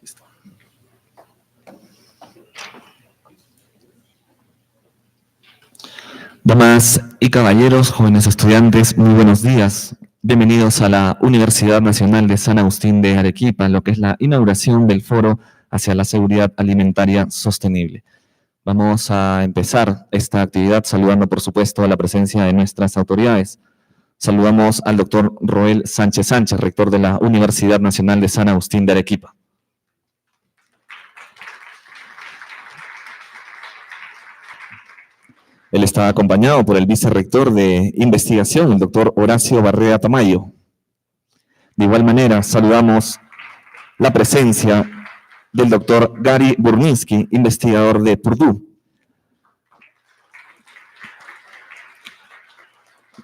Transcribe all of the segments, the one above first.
Listo. Damas y caballeros, jóvenes estudiantes, muy buenos días. Bienvenidos a la Universidad Nacional de San Agustín de Arequipa, en lo que es la inauguración del Foro hacia la Seguridad Alimentaria Sostenible. Vamos a empezar esta actividad saludando, por supuesto, a la presencia de nuestras autoridades. Saludamos al doctor Roel Sánchez Sánchez, rector de la Universidad Nacional de San Agustín de Arequipa. Él está acompañado por el vicerrector de investigación, el doctor Horacio Barreda Tamayo. De igual manera, saludamos la presencia del doctor Gary Burninsky, investigador de Purdue.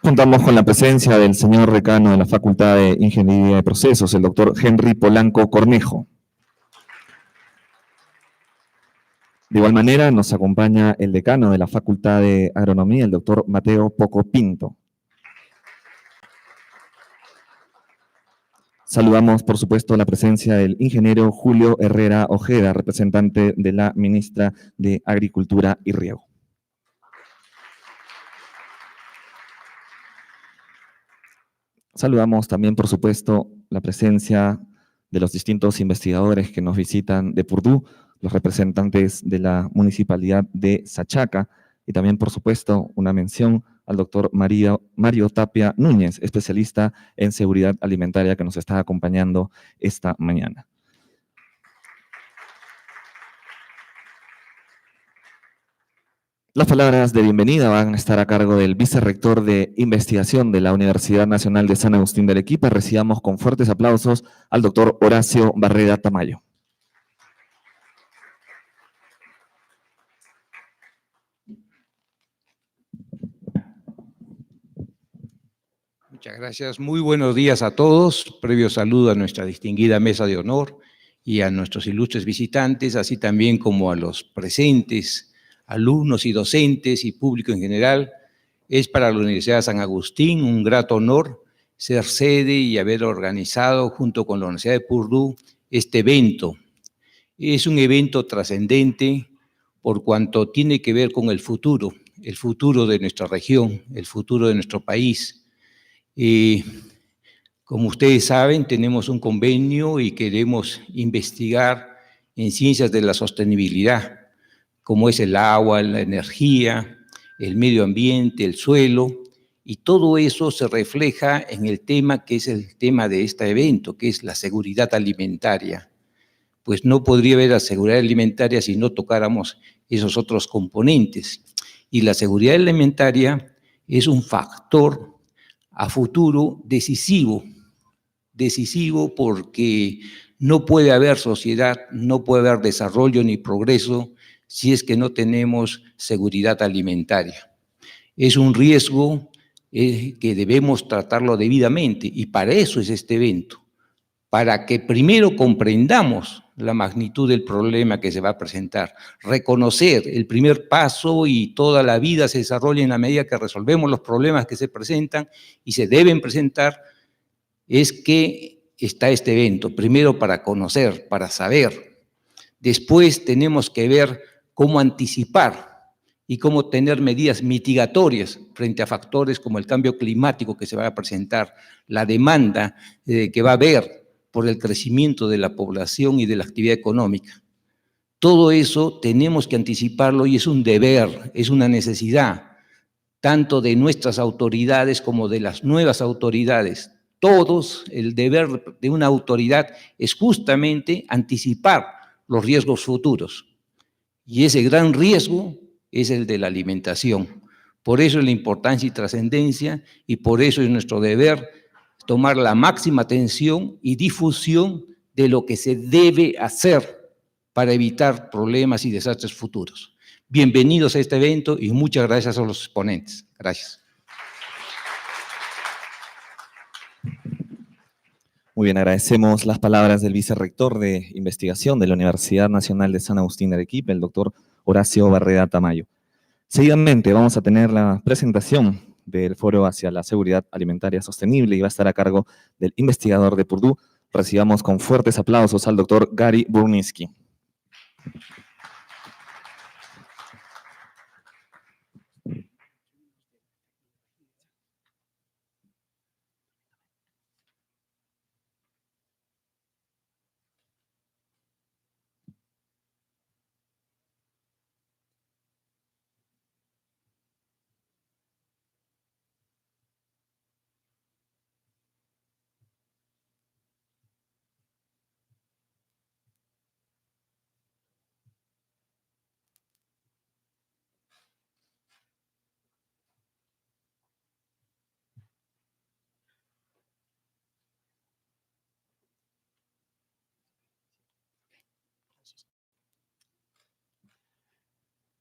Contamos con la presencia del señor decano de la Facultad de Ingeniería de Procesos, el doctor Henry Polanco Cornejo. De igual manera, nos acompaña el decano de la Facultad de Agronomía, el doctor Mateo Poco Pinto. Saludamos, por supuesto, la presencia del ingeniero Julio Herrera Ojeda, representante de la ministra de Agricultura y Riego. Saludamos también, por supuesto, la presencia de los distintos investigadores que nos visitan de Purdue, los representantes de la Municipalidad de Sachaca, y también, por supuesto, una mención al doctor Mario Tapia Núñez, especialista en seguridad alimentaria, que nos está acompañando esta mañana. Las palabras de bienvenida van a estar a cargo del vicerrector de investigación de la Universidad Nacional de San Agustín de Arequipa. Recibamos con fuertes aplausos al doctor Horacio Barreda Tamayo. Muchas gracias. Muy buenos días a todos. Previo saludo a nuestra distinguida mesa de honor y a nuestros ilustres visitantes, así también como a los presentes, alumnos y docentes y público en general. Es para la Universidad de San Agustín un grato honor ser sede y haber organizado junto con la Universidad de Purdue este evento. Es un evento trascendente por cuanto tiene que ver con el futuro de nuestra región, el futuro de nuestro país. Como ustedes saben, tenemos un convenio y queremos investigar en ciencias de la sostenibilidad, como es el agua, la energía, el medio ambiente, el suelo, y todo eso se refleja en el tema que es el tema de este evento, que es la seguridad alimentaria. Pues no podría haber la seguridad alimentaria si no tocáramos esos otros componentes. Y la seguridad alimentaria es un factor a futuro decisivo porque no puede haber sociedad, no puede haber desarrollo ni progreso si es que no tenemos seguridad alimentaria. Es un riesgo que debemos tratarlo debidamente y para eso es este evento, para que primero comprendamos la magnitud del problema que se va a presentar, reconocer el primer paso y toda la vida se desarrolla en la medida que resolvemos los problemas que se presentan y se deben presentar, es que está este evento, primero para conocer, para saber. Después tenemos que ver cómo anticipar y cómo tener medidas mitigatorias frente a factores como el cambio climático que se va a presentar, la demanda que va a haber por el crecimiento de la población y de la actividad económica. Todo eso tenemos que anticiparlo y es un deber, es una necesidad, tanto de nuestras autoridades como de las nuevas autoridades. Todos, el deber de una autoridad es justamente anticipar los riesgos futuros. Y ese gran riesgo es el de la alimentación. Por eso es la importancia y trascendencia y por eso es nuestro deber tomar la máxima atención y difusión de lo que se debe hacer para evitar problemas y desastres futuros. Bienvenidos a este evento y muchas gracias a los ponentes. Gracias. Muy bien, agradecemos las palabras del vicerrector de investigación de la Universidad Nacional de San Agustín de Arequipa, el doctor Horacio Barreda Tamayo. Seguidamente vamos a tener la presentación del Foro hacia la Seguridad Alimentaria Sostenible y va a estar a cargo del investigador de Purdue. Recibamos con fuertes aplausos al doctor Gary Burniski.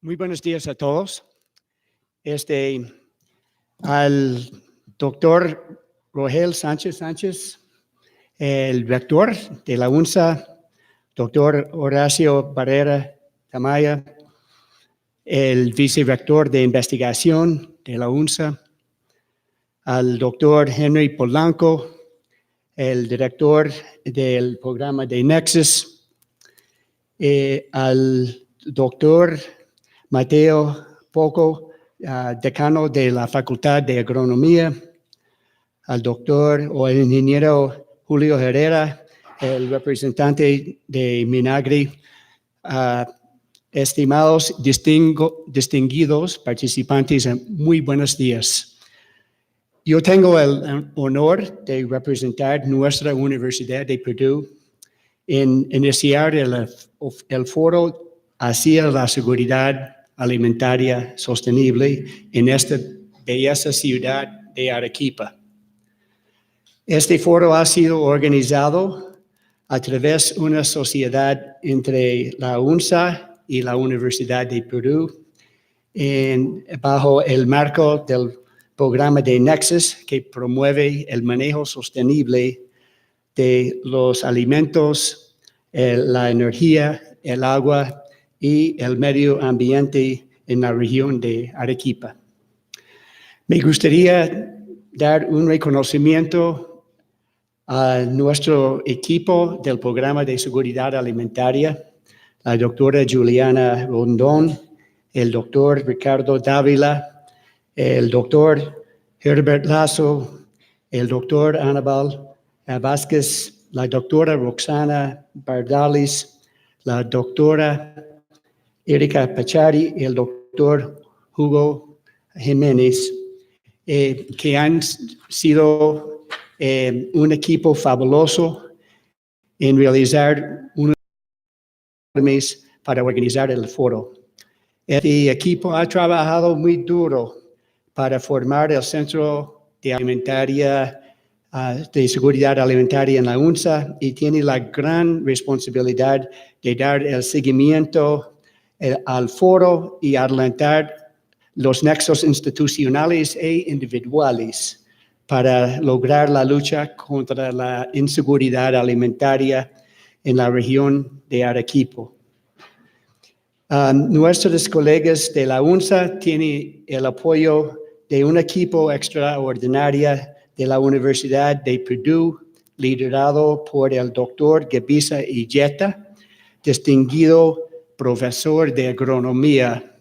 Muy buenos días a todos. Al doctor Rogel Sánchez, el rector de la UNSA, doctor Horacio Barrera Tamaya, el vicerrector de investigación de la UNSA, al doctor Henry Polanco, el director del programa de Nexus, al doctor Mateo Poco, decano de la Facultad de Agronomía, al doctor o el ingeniero Julio Herrera, el representante de Minagri, estimados distinguidos participantes, muy buenos días. Yo tengo el honor de representar nuestra Universidad de Purdue en iniciar el foro hacia la seguridad alimentaria sostenible en esta bella ciudad de Arequipa. Este foro ha sido organizado a través de una sociedad entre la UNSA y la Universidad de Purdue bajo el marco del programa de Nexus que promueve el manejo sostenible de los alimentos, la energía, el agua y el medio ambiente en la región de Arequipa. Me gustaría dar un reconocimiento a nuestro equipo del programa de seguridad alimentaria, la doctora Juliana Rondón, el doctor Ricardo Dávila, el doctor Herbert Lazo, el doctor Anabel Vázquez, la doctora Roxana Bardalis, la doctora Erika Pachari y el doctor Hugo Jiménez, que han sido un equipo fabuloso en realizar un mes para organizar el foro. Este equipo ha trabajado muy duro para formar el Centro de Seguridad Alimentaria en la UNSA y tiene la gran responsabilidad de dar el seguimiento al foro y adelantar los nexos institucionales e individuales para lograr la lucha contra la inseguridad alimentaria en la región de Arequipa. Nuestros colegas de la UNSA tienen el apoyo de un equipo extraordinario de la Universidad de Purdue, liderado por el doctor Gebisa Illeta, distinguido profesor de agronomía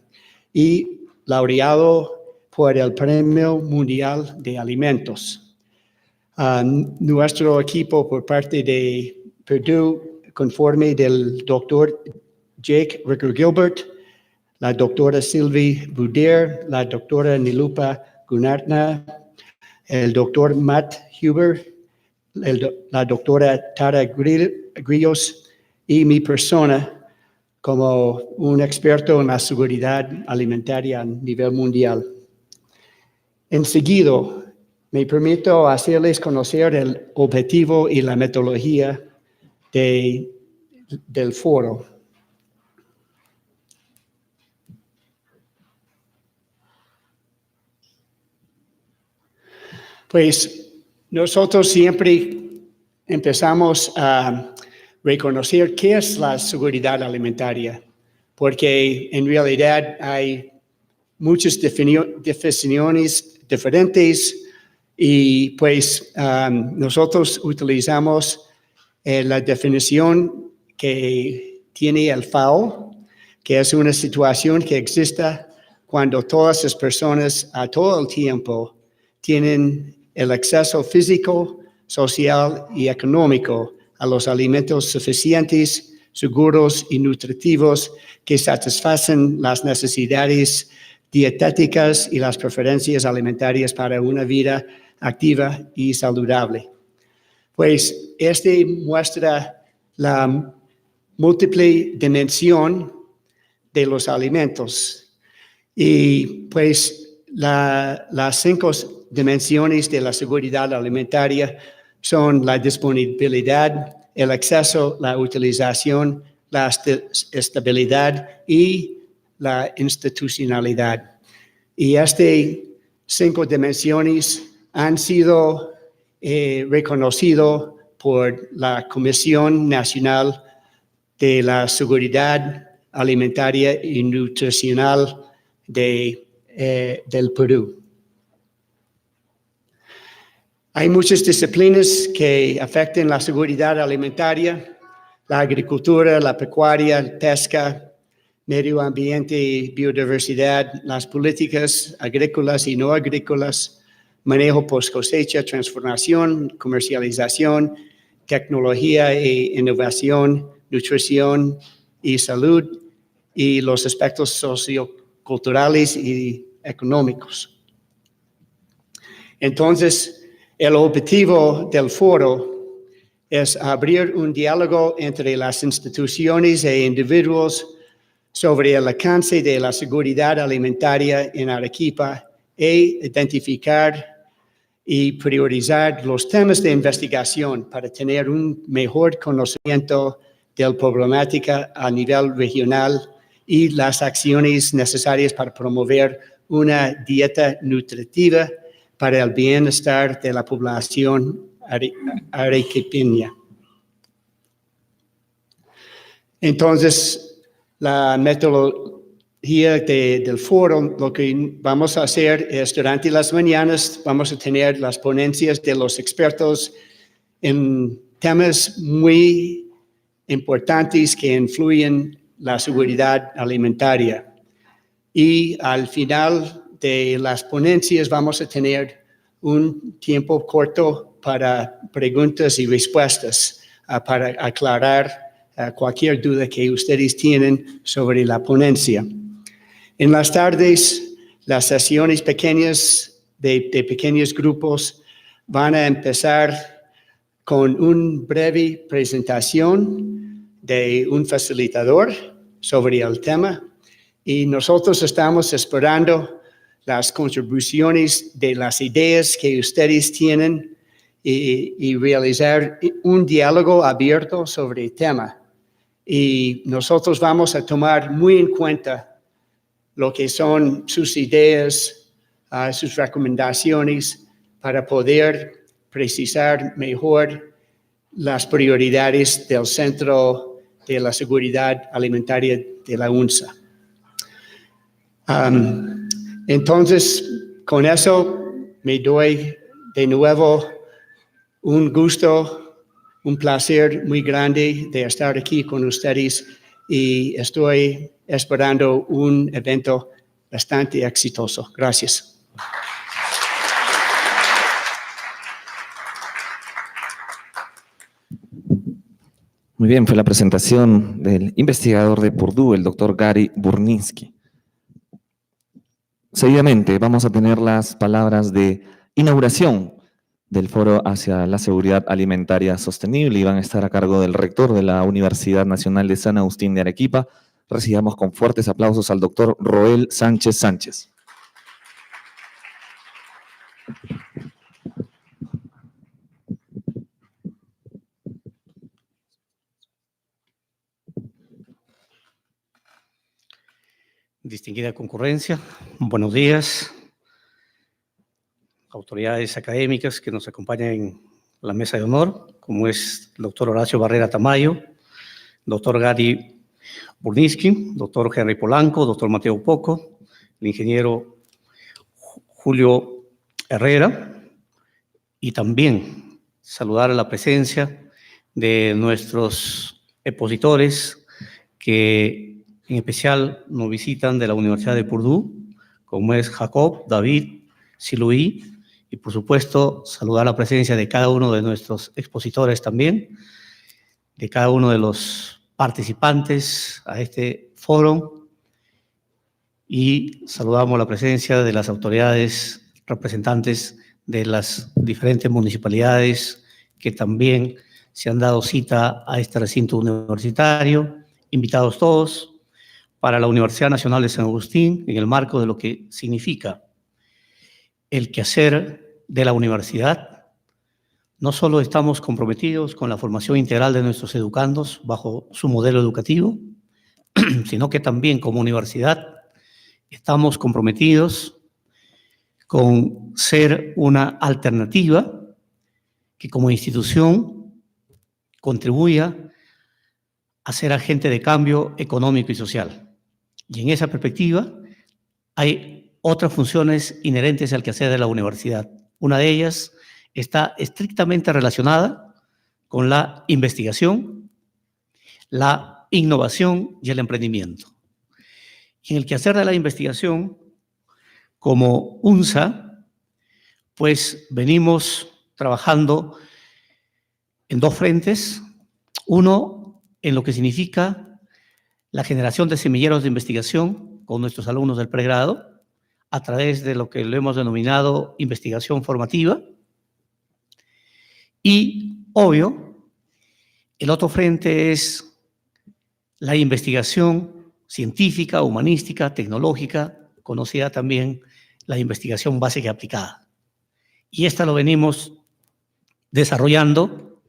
y laureado por el Premio Mundial de Alimentos. Nuestro equipo por parte de Purdue, conforme del doctor Jake Ricker-Gilbert, la doctora Sylvie Boudier, la doctora Nilupa Gunartna, el doctor Matt Huber, la doctora Tara Grillos y mi persona como un experto en la seguridad alimentaria a nivel mundial. Enseguida, me permito hacerles conocer el objetivo y la metodología del foro. Pues nosotros siempre empezamos a reconocer qué es la seguridad alimentaria, porque en realidad hay muchas definiciones diferentes y pues nosotros utilizamos la definición que tiene el Foro, que es una situación que existe cuando todas las personas a todo el tiempo tienen el acceso físico, social y económico a los alimentos suficientes, seguros y nutritivos que satisfacen las necesidades dietéticas y las preferencias alimentarias para una vida activa y saludable. Pues este muestra la múltiple dimensión de los alimentos y pues las 5 dimensiones de la seguridad alimentaria son la disponibilidad, el acceso, la utilización, la estabilidad y la institucionalidad. Y estas 5 dimensiones han sido reconocidas por la Comisión Nacional de la Seguridad Alimentaria y Nutricional del Perú. Hay muchas disciplinas que afectan la seguridad alimentaria: la agricultura, la pecuaria, la pesca, medio ambiente y biodiversidad, las políticas agrícolas y no agrícolas, manejo post cosecha, transformación, comercialización, tecnología e innovación, nutrición y salud, y los aspectos socioculturales y económicos. Entonces, el objetivo del foro es abrir un diálogo entre las instituciones e individuos sobre el alcance de la seguridad alimentaria en Arequipa e identificar y priorizar los temas de investigación para tener un mejor conocimiento de la problemática a nivel regional y las acciones necesarias para promover una dieta nutritiva para el bienestar de la población arequipeña. Entonces, la metodología del foro, lo que vamos a hacer es durante las mañanas vamos a tener las ponencias de los expertos en temas muy importantes que influyen la seguridad alimentaria. Y al final de las ponencias vamos a tener un tiempo corto para preguntas y respuestas para aclarar cualquier duda que ustedes tienen sobre la ponencia. En las tardes, las sesiones pequeñas de pequeños grupos van a empezar con una breve presentación de un facilitador sobre el tema y nosotros estamos esperando las contribuciones de las ideas que ustedes tienen y realizar un diálogo abierto sobre el tema. Y nosotros vamos a tomar muy en cuenta lo que son sus ideas, sus recomendaciones para poder precisar mejor las prioridades del Centro de la Seguridad Alimentaria de la UNSA. Entonces, con eso me doy de nuevo un gusto, un placer muy grande de estar aquí con ustedes y estoy esperando un evento bastante exitoso. Gracias. Muy bien, fue la presentación del investigador de Purdue, el doctor Gary Burninsky. Seguidamente vamos a tener las palabras de inauguración del Foro hacia la Seguridad Alimentaria Sostenible y van a estar a cargo del rector de la Universidad Nacional de San Agustín de Arequipa. Recibamos con fuertes aplausos al doctor Roel Sánchez Sánchez. Distinguida concurrencia, buenos días, autoridades académicas que nos acompañan en la mesa de honor, como es el doctor Horacio Barrera Tamayo, doctor Gary Burninsky, doctor Henry Polanco, doctor Mateo Poco, el ingeniero Julio Herrera, y también saludar a la presencia de nuestros expositores que en especial nos visitan de la Universidad de Purdue, como es Jacob, David, Siluí, y por supuesto saludar la presencia de cada uno de nuestros expositores también, de cada uno de los participantes a este foro, y saludamos la presencia de las autoridades representantes de las diferentes municipalidades que también se han dado cita a este recinto universitario, invitados todos, para la Universidad Nacional de San Agustín, en el marco de lo que significa el quehacer de la universidad. No solo estamos comprometidos con la formación integral de nuestros educandos bajo su modelo educativo, sino que también como universidad estamos comprometidos con ser una alternativa que como institución contribuya a ser agente de cambio económico y social. Y en esa perspectiva hay otras funciones inherentes al quehacer de la universidad. Una de ellas está estrictamente relacionada con la investigación, la innovación y el emprendimiento. Y en el quehacer de la investigación, como UNSA, pues venimos trabajando en dos frentes. Uno, en lo que significa la generación de semilleros de investigación con nuestros alumnos del pregrado, a través de lo que lo hemos denominado investigación formativa. Y, obvio, el otro frente es la investigación científica, humanística, tecnológica, conocida también la investigación básica y aplicada. Y esta lo venimos desarrollando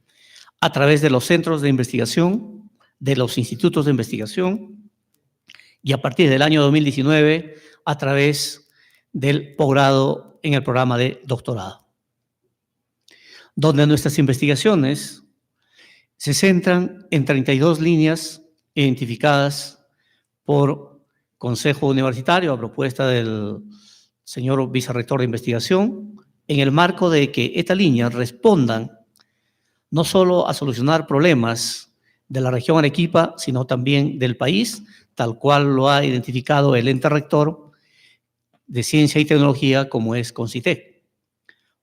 a través de los centros de investigación, de los institutos de investigación, y a partir del año 2019 a través del posgrado en el programa de doctorado, donde nuestras investigaciones se centran en 32 líneas identificadas por Consejo Universitario a propuesta del señor vicerrector de investigación, en el marco de que estas líneas respondan no solo a solucionar problemas de la región Arequipa, sino también del país, tal cual lo ha identificado el ente rector de Ciencia y Tecnología, como es CONCITEC.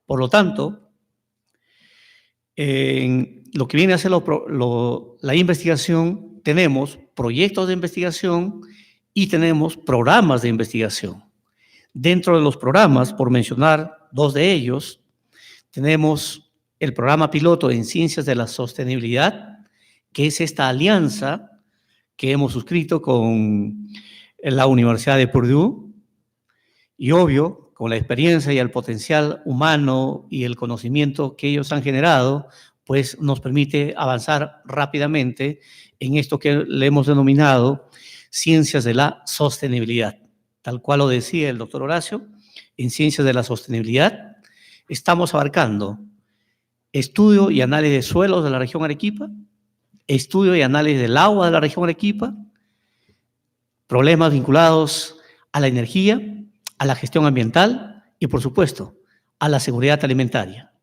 Por lo tanto, en lo que viene a ser la investigación, tenemos proyectos de investigación y tenemos programas de investigación. Dentro de los programas, por mencionar dos de ellos, tenemos el programa piloto en Ciencias de la Sostenibilidad, que es esta alianza que hemos suscrito con la Universidad de Purdue, y obvio, con la experiencia y el potencial humano y el conocimiento que ellos han generado, pues nos permite avanzar rápidamente en esto que le hemos denominado Ciencias de la Sostenibilidad. Tal cual lo decía el doctor Horacio, en Ciencias de la Sostenibilidad estamos abarcando estudio y análisis de suelos de la región Arequipa, estudio y análisis del agua de la región Arequipa, problemas vinculados a la energía, a la gestión ambiental y, por supuesto, a la seguridad alimentaria.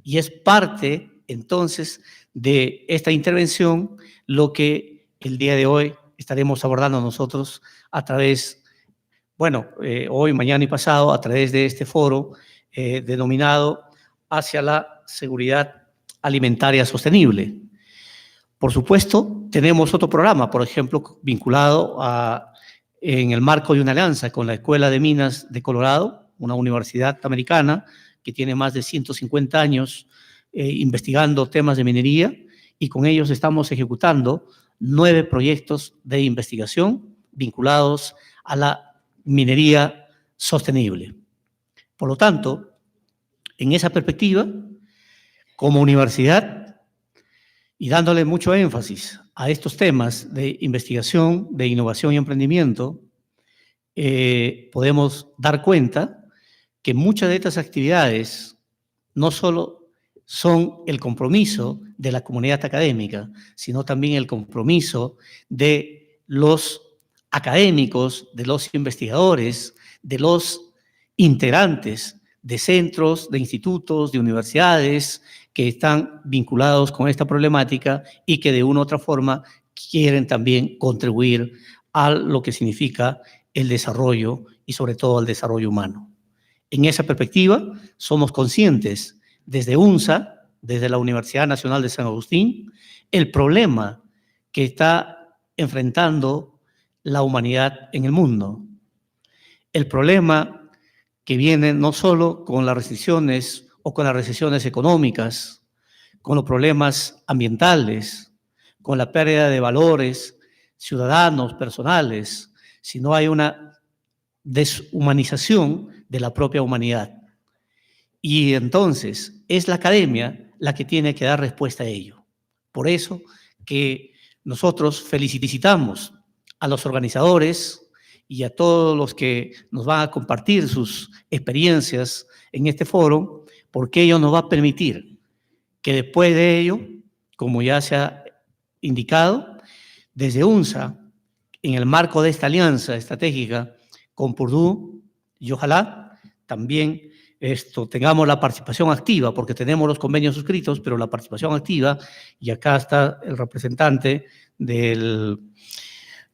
Y es parte, entonces, de esta intervención lo que el día de hoy estaremos abordando nosotros a través, hoy, mañana y pasado, a través de este foro denominado Hacia la Seguridad Alimentaria Sostenible. Por supuesto, tenemos otro programa, por ejemplo, vinculado en el marco de una alianza con la Escuela de Minas de Colorado, una universidad americana que tiene más de 150 años investigando temas de minería, y con ellos estamos ejecutando 9 proyectos de investigación vinculados a la minería sostenible. Por lo tanto, en esa perspectiva, como universidad, y dándole mucho énfasis a estos temas de investigación, de innovación y emprendimiento, podemos dar cuenta que muchas de estas actividades no solo son el compromiso de la comunidad académica, sino también el compromiso de los académicos, de los investigadores, de los integrantes de centros, de institutos, de universidades que están vinculados con esta problemática y que de una u otra forma quieren también contribuir a lo que significa el desarrollo y sobre todo al desarrollo humano. En esa perspectiva, somos conscientes desde UNSA, desde la Universidad Nacional de San Agustín, el problema que está enfrentando la humanidad en el mundo. El problema que viene no solo con las restricciones o con las recesiones económicas, con los problemas ambientales, con la pérdida de valores ciudadanos, personales, sino hay una deshumanización de la propia humanidad. Y entonces es la academia la que tiene que dar respuesta a ello. Por eso que nosotros felicitamos a los organizadores y a todos los que nos van a compartir sus experiencias en este foro, porque ello nos va a permitir que después de ello, como ya se ha indicado, desde UNSA, en el marco de esta alianza estratégica con Purdue, y ojalá también tengamos la participación activa, porque tenemos los convenios suscritos, pero la participación activa, y acá está el representante de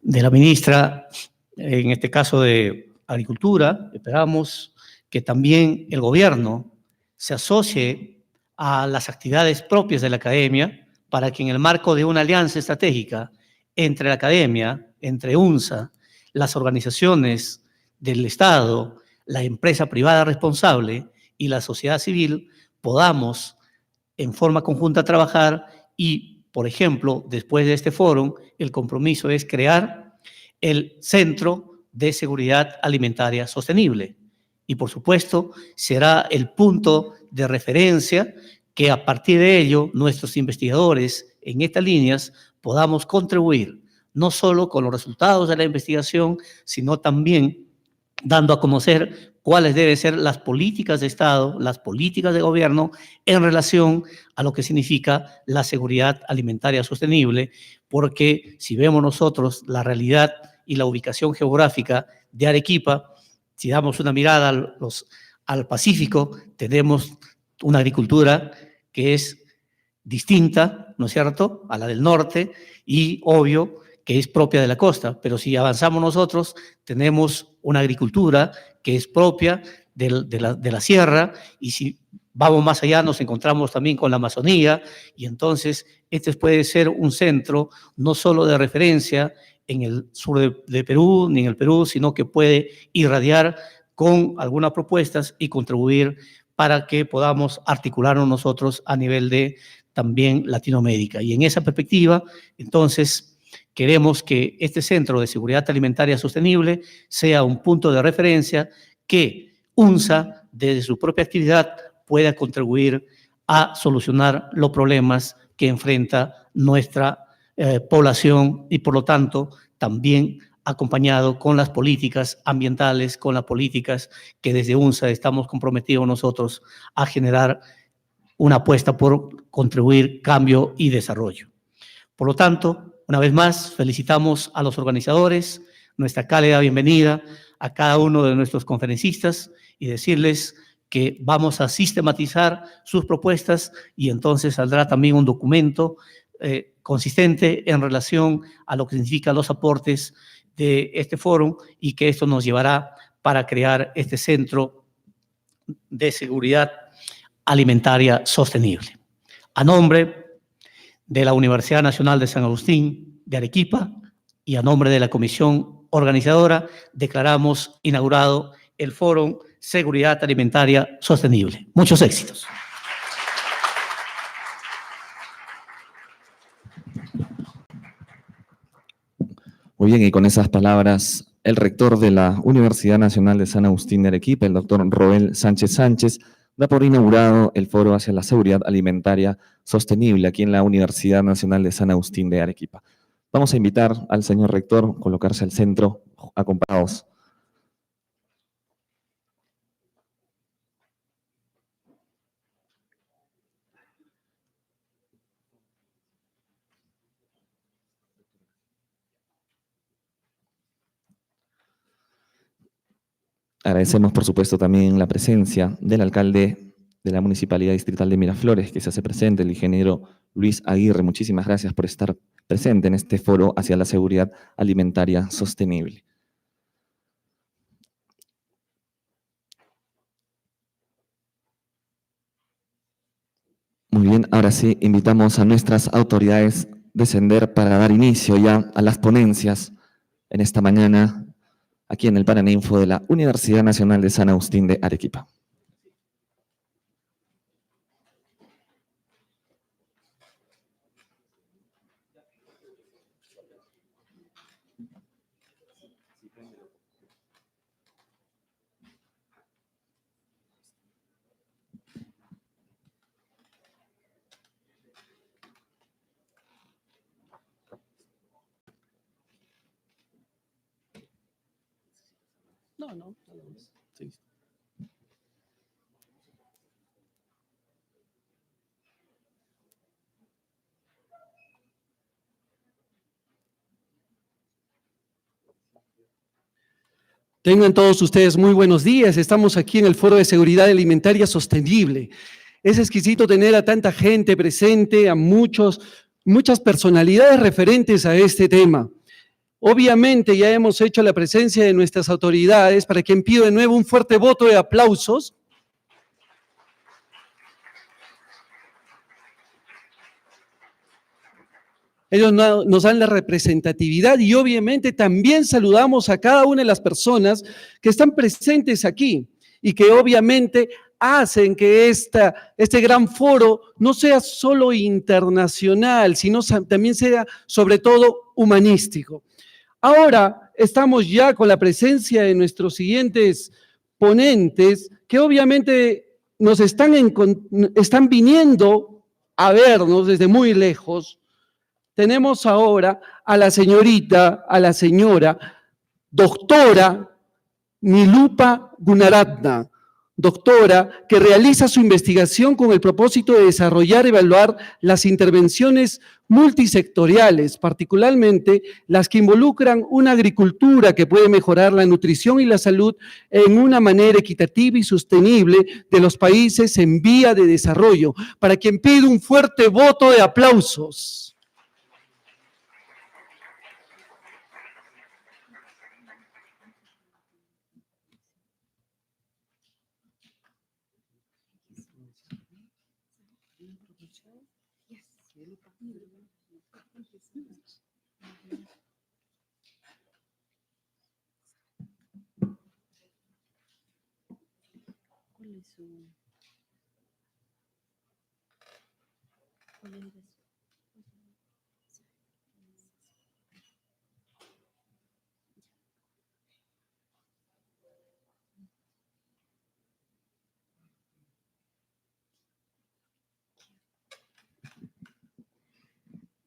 la ministra, en este caso de Agricultura, esperamos que también el gobierno se asocie a las actividades propias de la academia para que en el marco de una alianza estratégica entre la academia, entre UNSA, las organizaciones del Estado, la empresa privada responsable y la sociedad civil, podamos en forma conjunta trabajar y, por ejemplo, después de este foro, el compromiso es crear el Centro de Seguridad Alimentaria Sostenible. Y, por supuesto, será el punto de referencia que a partir de ello nuestros investigadores en estas líneas podamos contribuir no solo con los resultados de la investigación, sino también dando a conocer cuáles deben ser las políticas de Estado, las políticas de gobierno en relación a lo que significa la seguridad alimentaria sostenible, porque si vemos nosotros la realidad y la ubicación geográfica de Arequipa, si damos una mirada al Pacífico, tenemos una agricultura que es distinta, ¿no es cierto?, a la del norte y obvio que es propia de la costa, pero si avanzamos nosotros, tenemos una agricultura que es propia de la sierra, y si vamos más allá nos encontramos también con la Amazonía, y entonces este puede ser un centro no solo de referencia en el sur de Perú, ni en el Perú, sino que puede irradiar con algunas propuestas y contribuir para que podamos articularnos nosotros a nivel de también Latinoamérica. Y en esa perspectiva, entonces, queremos que este Centro de Seguridad Alimentaria Sostenible sea un punto de referencia que UNSA, desde su propia actividad, pueda contribuir a solucionar los problemas que enfrenta nuestra población y, por lo tanto, también acompañado con las políticas ambientales, con las políticas que desde UNSA estamos comprometidos nosotros a generar una apuesta por contribuir cambio y desarrollo. Por lo tanto, una vez más, felicitamos a los organizadores, nuestra cálida bienvenida a cada uno de nuestros conferencistas y decirles que vamos a sistematizar sus propuestas y entonces saldrá también un documento consistente en relación a lo que significan los aportes de este foro y que esto nos llevará para crear este Centro de Seguridad Alimentaria Sostenible. A nombre de la Universidad Nacional de San Agustín de Arequipa y a nombre de la comisión organizadora, declaramos inaugurado el Foro Seguridad Alimentaria Sostenible. Muchos éxitos. Muy bien, y con esas palabras, el rector de la Universidad Nacional de San Agustín de Arequipa, el doctor Roel Sánchez Sánchez, da por inaugurado el Foro hacia la Seguridad Alimentaria Sostenible aquí en la Universidad Nacional de San Agustín de Arequipa. Vamos a invitar al señor rector a colocarse al centro, acompañados. Agradecemos, por supuesto, también la presencia del alcalde de la Municipalidad Distrital de Miraflores, que se hace presente, el ingeniero Luis Aguirre. Muchísimas gracias por estar presente en este foro hacia la seguridad alimentaria sostenible. Muy bien, ahora sí, invitamos a nuestras autoridades a descender para dar inicio ya a las ponencias en esta mañana, aquí en el Paraninfo de la Universidad Nacional de San Agustín de Arequipa. Sí. Tengan todos ustedes muy buenos días. Estamos aquí en el Foro de Seguridad Alimentaria Sostenible. Es exquisito tener a tanta gente presente, a muchas personalidades referentes a este tema. Obviamente ya hemos hecho la presencia de nuestras autoridades, para quien pido de nuevo un fuerte voto de aplausos. Ellos nos dan la representatividad y obviamente también saludamos a cada una de las personas que están presentes aquí y que obviamente hacen que este gran foro no sea solo internacional, sino también sea sobre todo humanístico. Ahora estamos ya con la presencia de nuestros siguientes ponentes que obviamente nos están viniendo a vernos desde muy lejos. Tenemos ahora a la señora doctora Nilupa Gunaratna, doctora que realiza su investigación con el propósito de desarrollar y evaluar las intervenciones multisectoriales, particularmente las que involucran una agricultura que puede mejorar la nutrición y la salud en una manera equitativa y sostenible de los países en vía de desarrollo, para quien pido un fuerte voto de aplausos.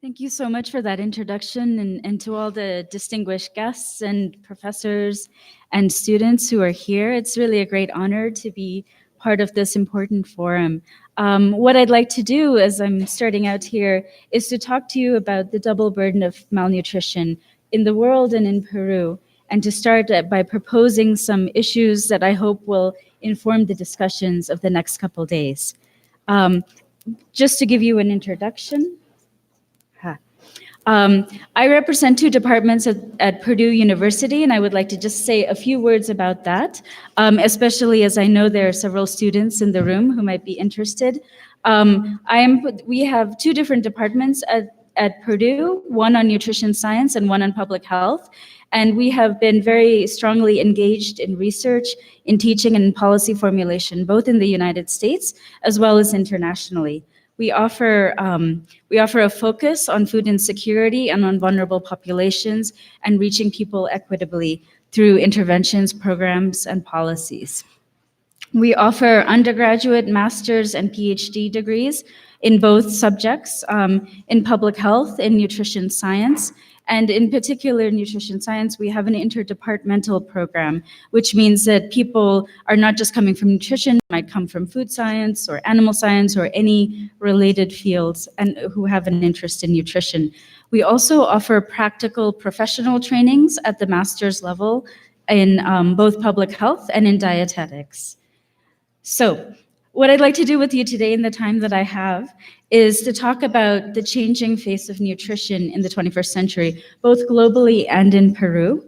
Thank you so much for that introduction, and to all the distinguished guests and professors and students who are here. It's really a great honor to be part of this important forum. What I'd like to do as I'm starting out here is to talk to you about the double burden of malnutrition in the world and in Peru, and to start by proposing some issues that I hope will inform the discussions of the next couple days. Just to give you an introduction, I represent two departments at Purdue University, and I would like to just say a few words about that, especially as I know there are several students in the room who might be interested. We have two different departments at Purdue, one on nutrition science and one on public health, and we have been very strongly engaged in research, in teaching, and in policy formulation, both in the United States as well as internationally. We offer a focus on food insecurity and on vulnerable populations and reaching people equitably through interventions, programs, and policies. We offer undergraduate, master's, and PhD degrees in both subjects, in public health, in nutrition science, and in particular nutrition science, we have an interdepartmental program, which means that people are not just coming from nutrition, might come from food science or animal science or any related fields and who have an interest in nutrition. We also offer practical professional trainings at the master's level in both public health and in dietetics. So, what I'd like to do with you today in the time that I have is to talk about the changing face of nutrition in the 21st century, both globally and in Peru,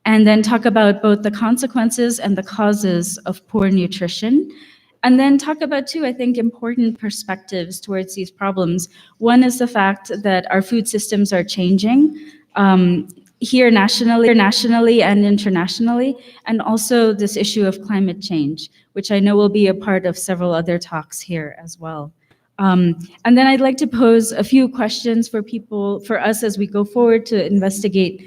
and then talk about both the consequences and the causes of poor nutrition. And then talk about two, I think, important perspectives towards these problems. One is the fact that our food systems are changing here nationally and internationally, and also this issue of climate change, which I know will be a part of several other talks here as well. And then I'd like to pose a few questions for us as we go forward to investigate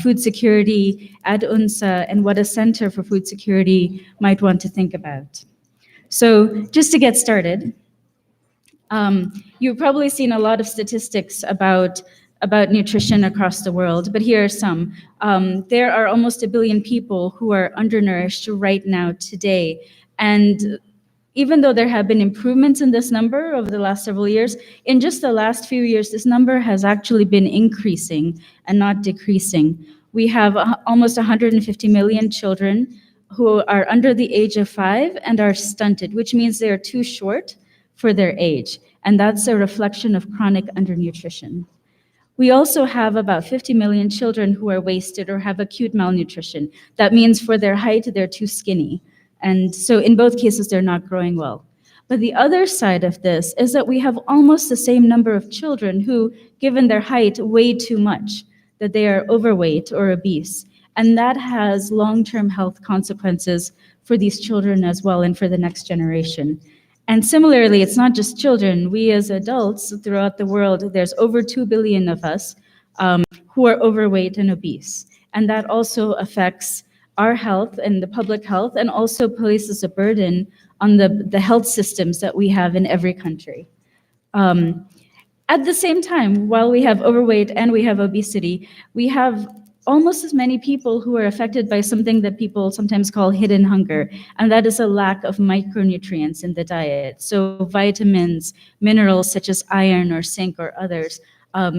food security at UNSA and what a Center for Food Security might want to think about. So just to get started, you've probably seen a lot of statistics about nutrition across the world, but here are some. There are almost 1 billion people who are undernourished right now today. And even though there have been improvements in this number over the last several years, in just the last few years, this number has actually been increasing and not decreasing. We have almost 150 million children who are under the age of 5 and are stunted, which means they are too short for their age. And that's a reflection of chronic undernutrition. We also have about 50 million children who are wasted or have acute malnutrition. That means for their height, they're too skinny. And so in both cases, they're not growing well. But the other side of this is that we have almost the same number of children who, given their height, weigh too much, that they are overweight or obese. And that has long-term health consequences for these children as well and for the next generation. And similarly, it's not just children. We as adults throughout the world, there's over 2 billion of us who are overweight and obese. And that also affects our health and the public health, and also places a burden on the health systems that we have in every country. At the same time, while we have overweight and we have obesity, we have almost as many people who are affected by something that people sometimes call hidden hunger, and that is a lack of micronutrients in the diet. So vitamins, minerals such as iron or zinc or others.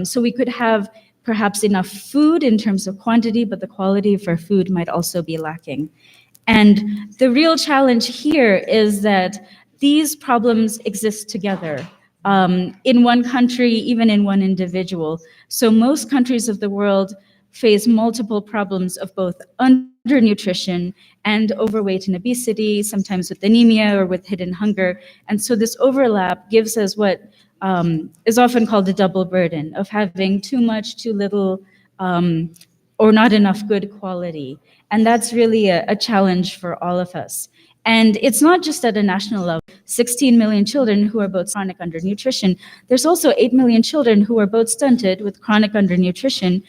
So we could have perhaps enough food in terms of quantity, but the quality of our food might also be lacking. And the real challenge here is that these problems exist together in one country, even in one individual. So most countries of the world face multiple problems of both undernutrition and overweight and obesity, sometimes with anemia or with hidden hunger. And so this overlap gives us what is often called a double burden of having too much, too little, or not enough good quality. And that's really a challenge for all of us. And it's not just at a national level. 16 million children who are both chronic undernutrition. There's also 8 million children who are both stunted with chronic undernutrition,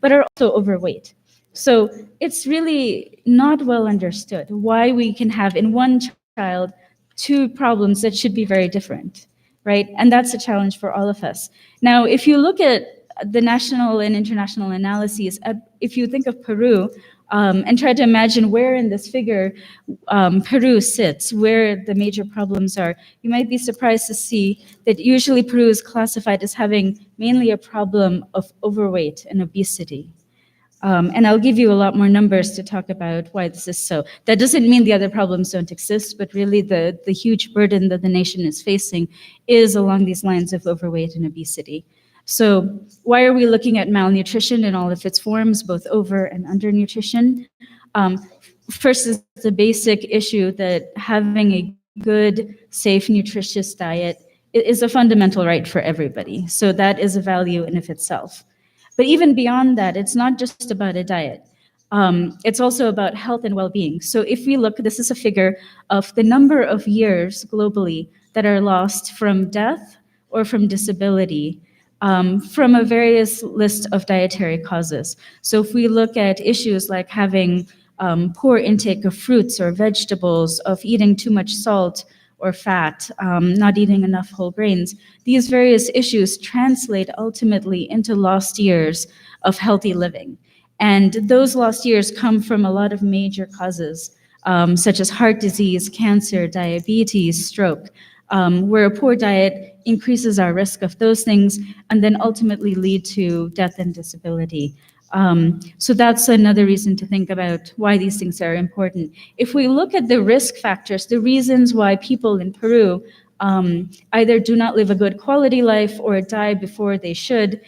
but are also overweight. So it's really not well understood why we can have in one child two problems that should be very different, right? And that's a challenge for all of us. Now, if you look at the national and international analyses, if you think of Peru, and try to imagine where in this figure Peru sits, where the major problems are, you might be surprised to see that usually Peru is classified as having mainly a problem of overweight and obesity. And I'll give you a lot more numbers to talk about why this is so. That doesn't mean the other problems don't exist, but really the huge burden that the nation is facing is along these lines of overweight and obesity. So why are we looking at malnutrition in all of its forms, both over and undernutrition? First is the basic issue that having a good, safe, nutritious diet is a fundamental right for everybody. So that is a value in of itself. But even beyond that, it's not just about a diet. It's also about health and well-being. So if we look, this is a figure of the number of years globally that are lost from death or from disability from a various list of dietary causes. So if we look at issues like having poor intake of fruits or vegetables, of eating too much salt or fat, not eating enough whole grains, these various issues translate ultimately into lost years of healthy living. And those lost years come from a lot of major causes, such as heart disease, cancer, diabetes, stroke, where a poor diet increases our risk of those things and then ultimately lead to death and disability. So that's another reason to think about why these things are important. If we look at the risk factors, the reasons why people in Peru either do not live a good quality life or die before they should,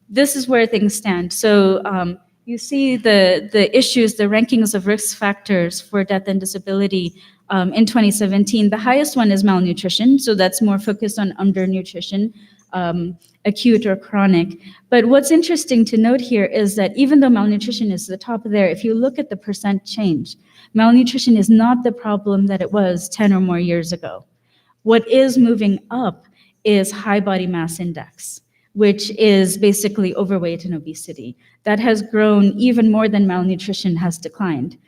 this is where things stand. So you see the issues, the rankings of risk factors for death and disability in 2017. The highest one is malnutrition, so that's more focused on undernutrition, acute or chronic. But what's interesting to note here is that even though malnutrition is the top there, if you look at the percent change, malnutrition is not the problem that it was 10 or more years ago. What is moving up is high body mass index, which is basically overweight and obesity. That has grown even more than malnutrition has declined.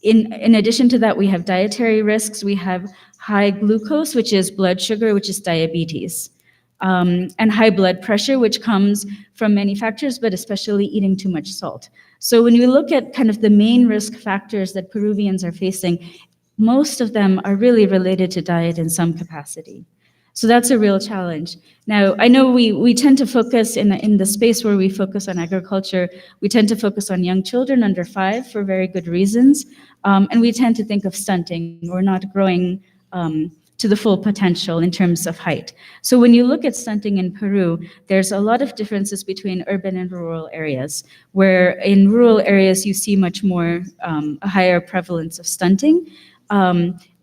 In addition to that, we have dietary risks. We have high glucose, which is blood sugar, which is diabetes, and high blood pressure, which comes from many factors, but especially eating too much salt. So when you look at kind of the main risk factors that Peruvians are facing, most of them are really related to diet in some capacity. So that's a real challenge. Now, I know we tend to focus in the space where we focus on agriculture, we tend to focus on young children under 5 for very good reasons, and we tend to think of stunting or not growing to the full potential in terms of height. So when you look at stunting in Peru, there's a lot of differences between urban and rural areas, where in rural areas you see much more, a higher prevalence of stunting,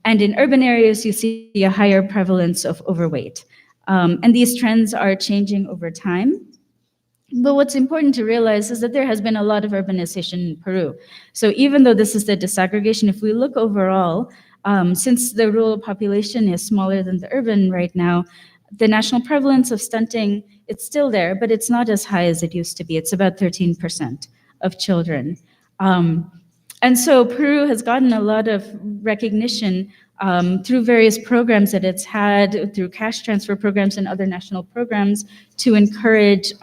and in urban areas, you see a higher prevalence of overweight. And these trends are changing over time. But what's important to realize is that there has been a lot of urbanization in Peru. So even though this is the disaggregation, if we look overall, since the rural population is smaller than the urban right now, the national prevalence of stunting, it's still there, but it's not as high as it used to be. It's about 13% of children. And so Peru has gotten a lot of recognition through various programs that it's had, through cash transfer programs and other national programs to encourage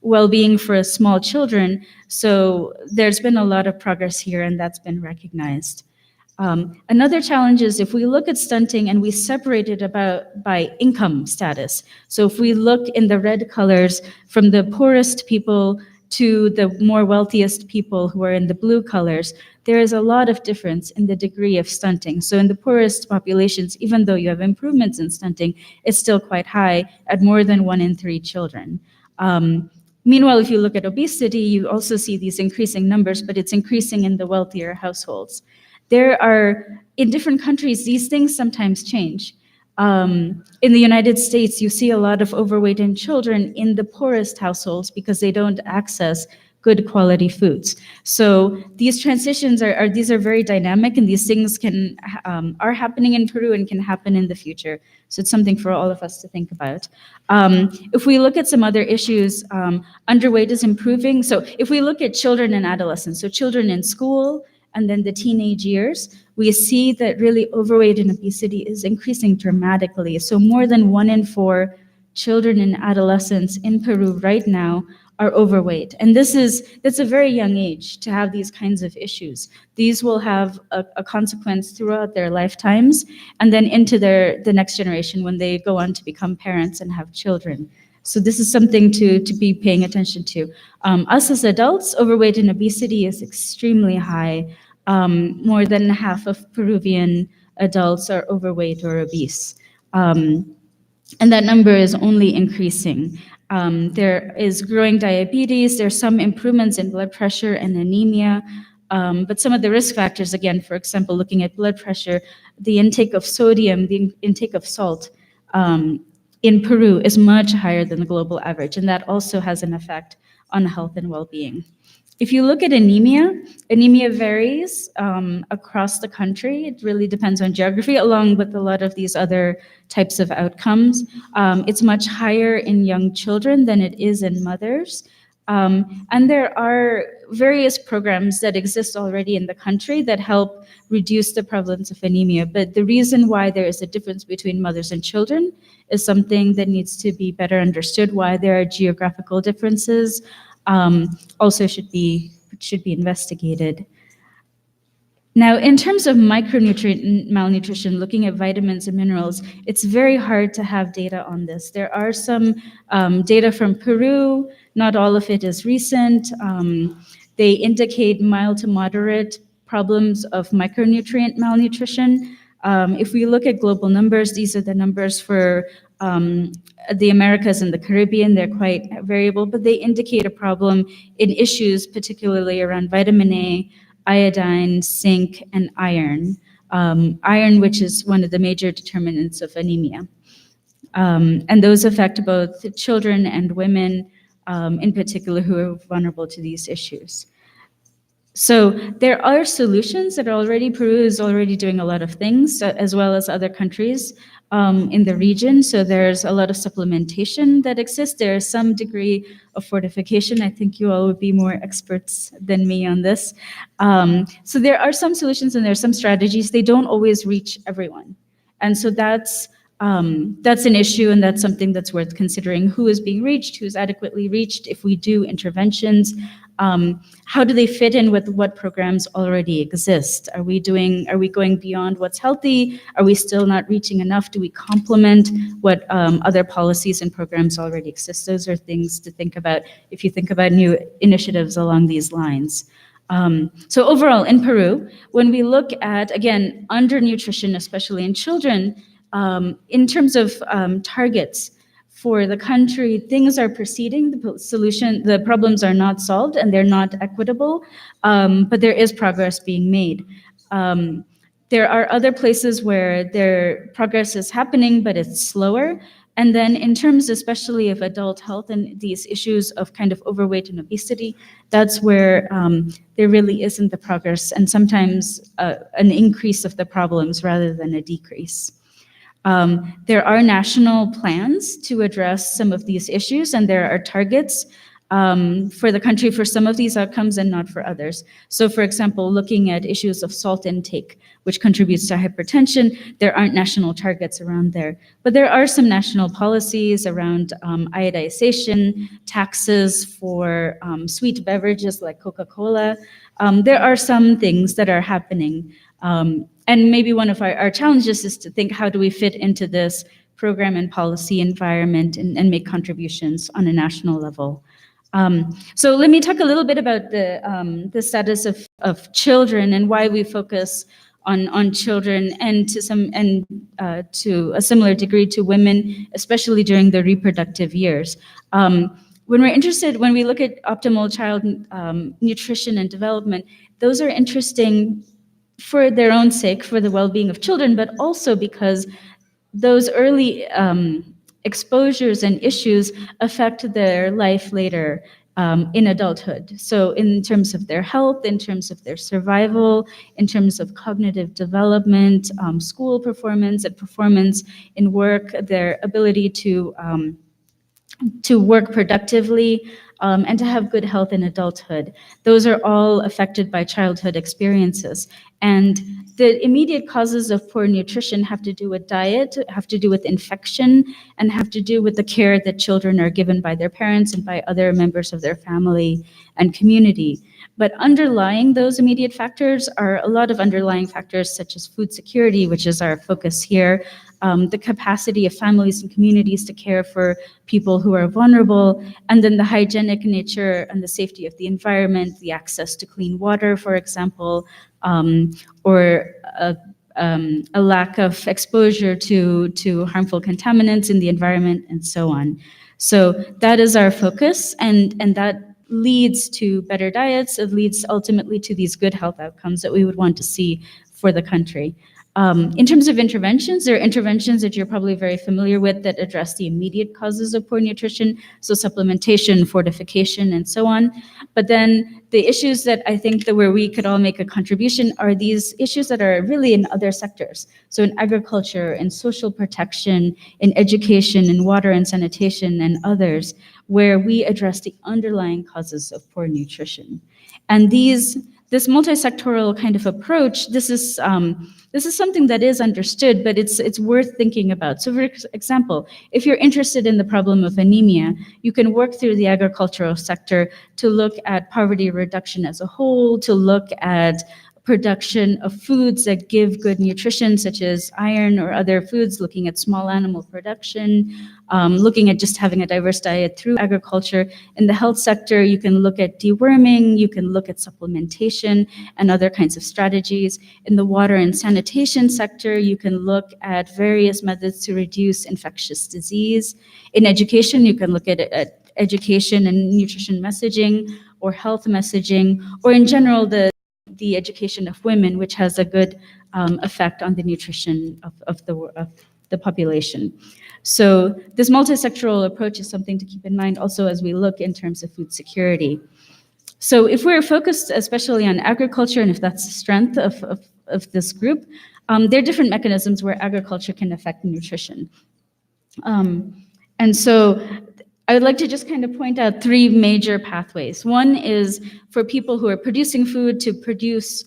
well-being for small children. So there's been a lot of progress here, and that's been recognized. Another challenge is if we look at stunting and we separate it by income status. So if we look in the red colors from the poorest people to the more wealthiest people who are in the blue colors, there is a lot of difference in the degree of stunting. So in the poorest populations, even though you have improvements in stunting, it's still quite high at more than 1 in 3 children. Meanwhile, if you look at obesity, you also see these increasing numbers, but it's increasing in the wealthier households. There are, in different countries, these things sometimes change. In the United States, you see a lot of overweight in children in the poorest households because they don't access good quality foods. So these transitions these are very dynamic, and these things are happening in Peru and can happen in the future. So it's something for all of us to think about. If we look at some other issues, underweight is improving. So if we look at children and adolescents, so children in school, and then the teenage years, we see that really overweight and obesity is increasing dramatically. So more than 1 in 4 children and adolescents in Peru right now are overweight. And that's a very young age to have these kinds of issues. These will have a consequence throughout their lifetimes and then into the next generation when they go on to become parents and have children. So this is something to be paying attention to. Us as adults, overweight and obesity is extremely high. More than half of Peruvian adults are overweight or obese. And that number is only increasing. There is growing diabetes, there's some improvements in blood pressure and anemia, but some of the risk factors, again, for example, looking at blood pressure, the intake of sodium, the intake of salt, in Peru is much higher than the global average, and that also has an effect on health and well-being. If you look at anemia varies across the country. It really depends on geography, along with a lot of these other types of outcomes. It's much higher in young children than it is in mothers. And there are various programs that exist already in the country that help reduce the prevalence of anemia. But the reason why there is a difference between mothers and children is something that needs to be better understood. Why there are geographical differences also should be investigated. Now, in terms of micronutrient malnutrition, looking at vitamins and minerals, it's very hard to have data on this. There are some data from Peru, Not all of it is recent. They indicate mild to moderate problems of micronutrient malnutrition. If we look at global numbers, these are the numbers for the Americas and the Caribbean. They're quite variable, but they indicate a problem in issues particularly around vitamin A, iodine, zinc, and iron. Iron, which is one of the major determinants of anemia. And those affect both children and women, in particular, who are vulnerable to these issues. So there are solutions that Peru is already doing a lot of things, as well as other countries in the region. So there's a lot of supplementation that exists. There's some degree of fortification. I think you all would be more experts than me on this. So there are some solutions and there are some strategies. They don't always reach everyone. And so that's an issue, and that's something that's worth considering. Who is being reached? Who's adequately reached? If we do interventions, how do they fit in with what programs already exist? Are we going beyond what's healthy? Are we still not reaching enough? Do we complement what other policies and programs already exist? Those are things to think about if you think about new initiatives along these lines. So overall, in Peru, when we look at, again, undernutrition, especially in children, in terms of targets for the country, things are proceeding. The problems are not solved and they're not equitable, but there is progress being made. There are other places where their progress is happening, but it's slower. And then in terms especially of adult health and these issues of kind of overweight and obesity, that's where there really isn't the progress, and sometimes an increase of the problems rather than a decrease. There are national plans to address some of these issues, and there are targets for the country for some of these outcomes and not for others. So for example, looking at issues of salt intake, which contributes to hypertension, there aren't national targets around there. But there are some national policies around iodization, taxes for sweet beverages like Coca-Cola. There are some things that are happening. And maybe one of our challenges is to think, how do we fit into this program and policy environment and make contributions on a national level? So let me talk a little bit about the status of children and why we focus on children, and to a similar degree to women, especially during the reproductive years. When we look at optimal child nutrition and development, those are interesting for their own sake, for the well-being of children, but also because those early exposures and issues affect their life later in adulthood. So in terms of their health, in terms of their survival, in terms of cognitive development, school performance and performance in work, their ability to work productively, and to have good health in adulthood. Those are all affected by childhood experiences. And the immediate causes of poor nutrition have to do with diet, have to do with infection, and have to do with the care that children are given by their parents and by other members of their family and community. But underlying those immediate factors are a lot of underlying factors such as food security, which is our focus here, the capacity of families and communities to care for people who are vulnerable, and then the hygienic nature and the safety of the environment, the access to clean water, for example, or a lack of exposure to harmful contaminants in the environment, and so on. So that is our focus, and that leads to better diets. It leads ultimately to these good health outcomes that we would want to see for the country. In terms of interventions, there are interventions that you're probably very familiar with that address the immediate causes of poor nutrition, so supplementation, fortification, and so on. But then the issues that I think that where we could all make a contribution are these issues that are really in other sectors. So in agriculture, in social protection, in education, in water and sanitation, and others, where we address the underlying causes of poor nutrition. And this multi-sectoral kind of approach, this is something that is understood, but it's worth thinking about. So for example, if you're interested in the problem of anemia, you can work through the agricultural sector to look at poverty reduction as a whole, to look at production of foods that give good nutrition, such as iron or other foods, looking at small animal production, looking at just having a diverse diet through agriculture. In the health sector, you can look at deworming, you can look at supplementation and other kinds of strategies. In the water and sanitation sector, you can look at various methods to reduce infectious disease. In education, you can look at education and nutrition messaging or health messaging, or in general, the education of women, which has a good effect on the nutrition of the population. So this multi-sectoral approach is something to keep in mind also as we look in terms of food security. So if we're focused especially on agriculture, and if that's the strength of this group, there are different mechanisms where agriculture can affect nutrition. And so I would like to just kind of point out three major pathways. One is for people who are producing food to produce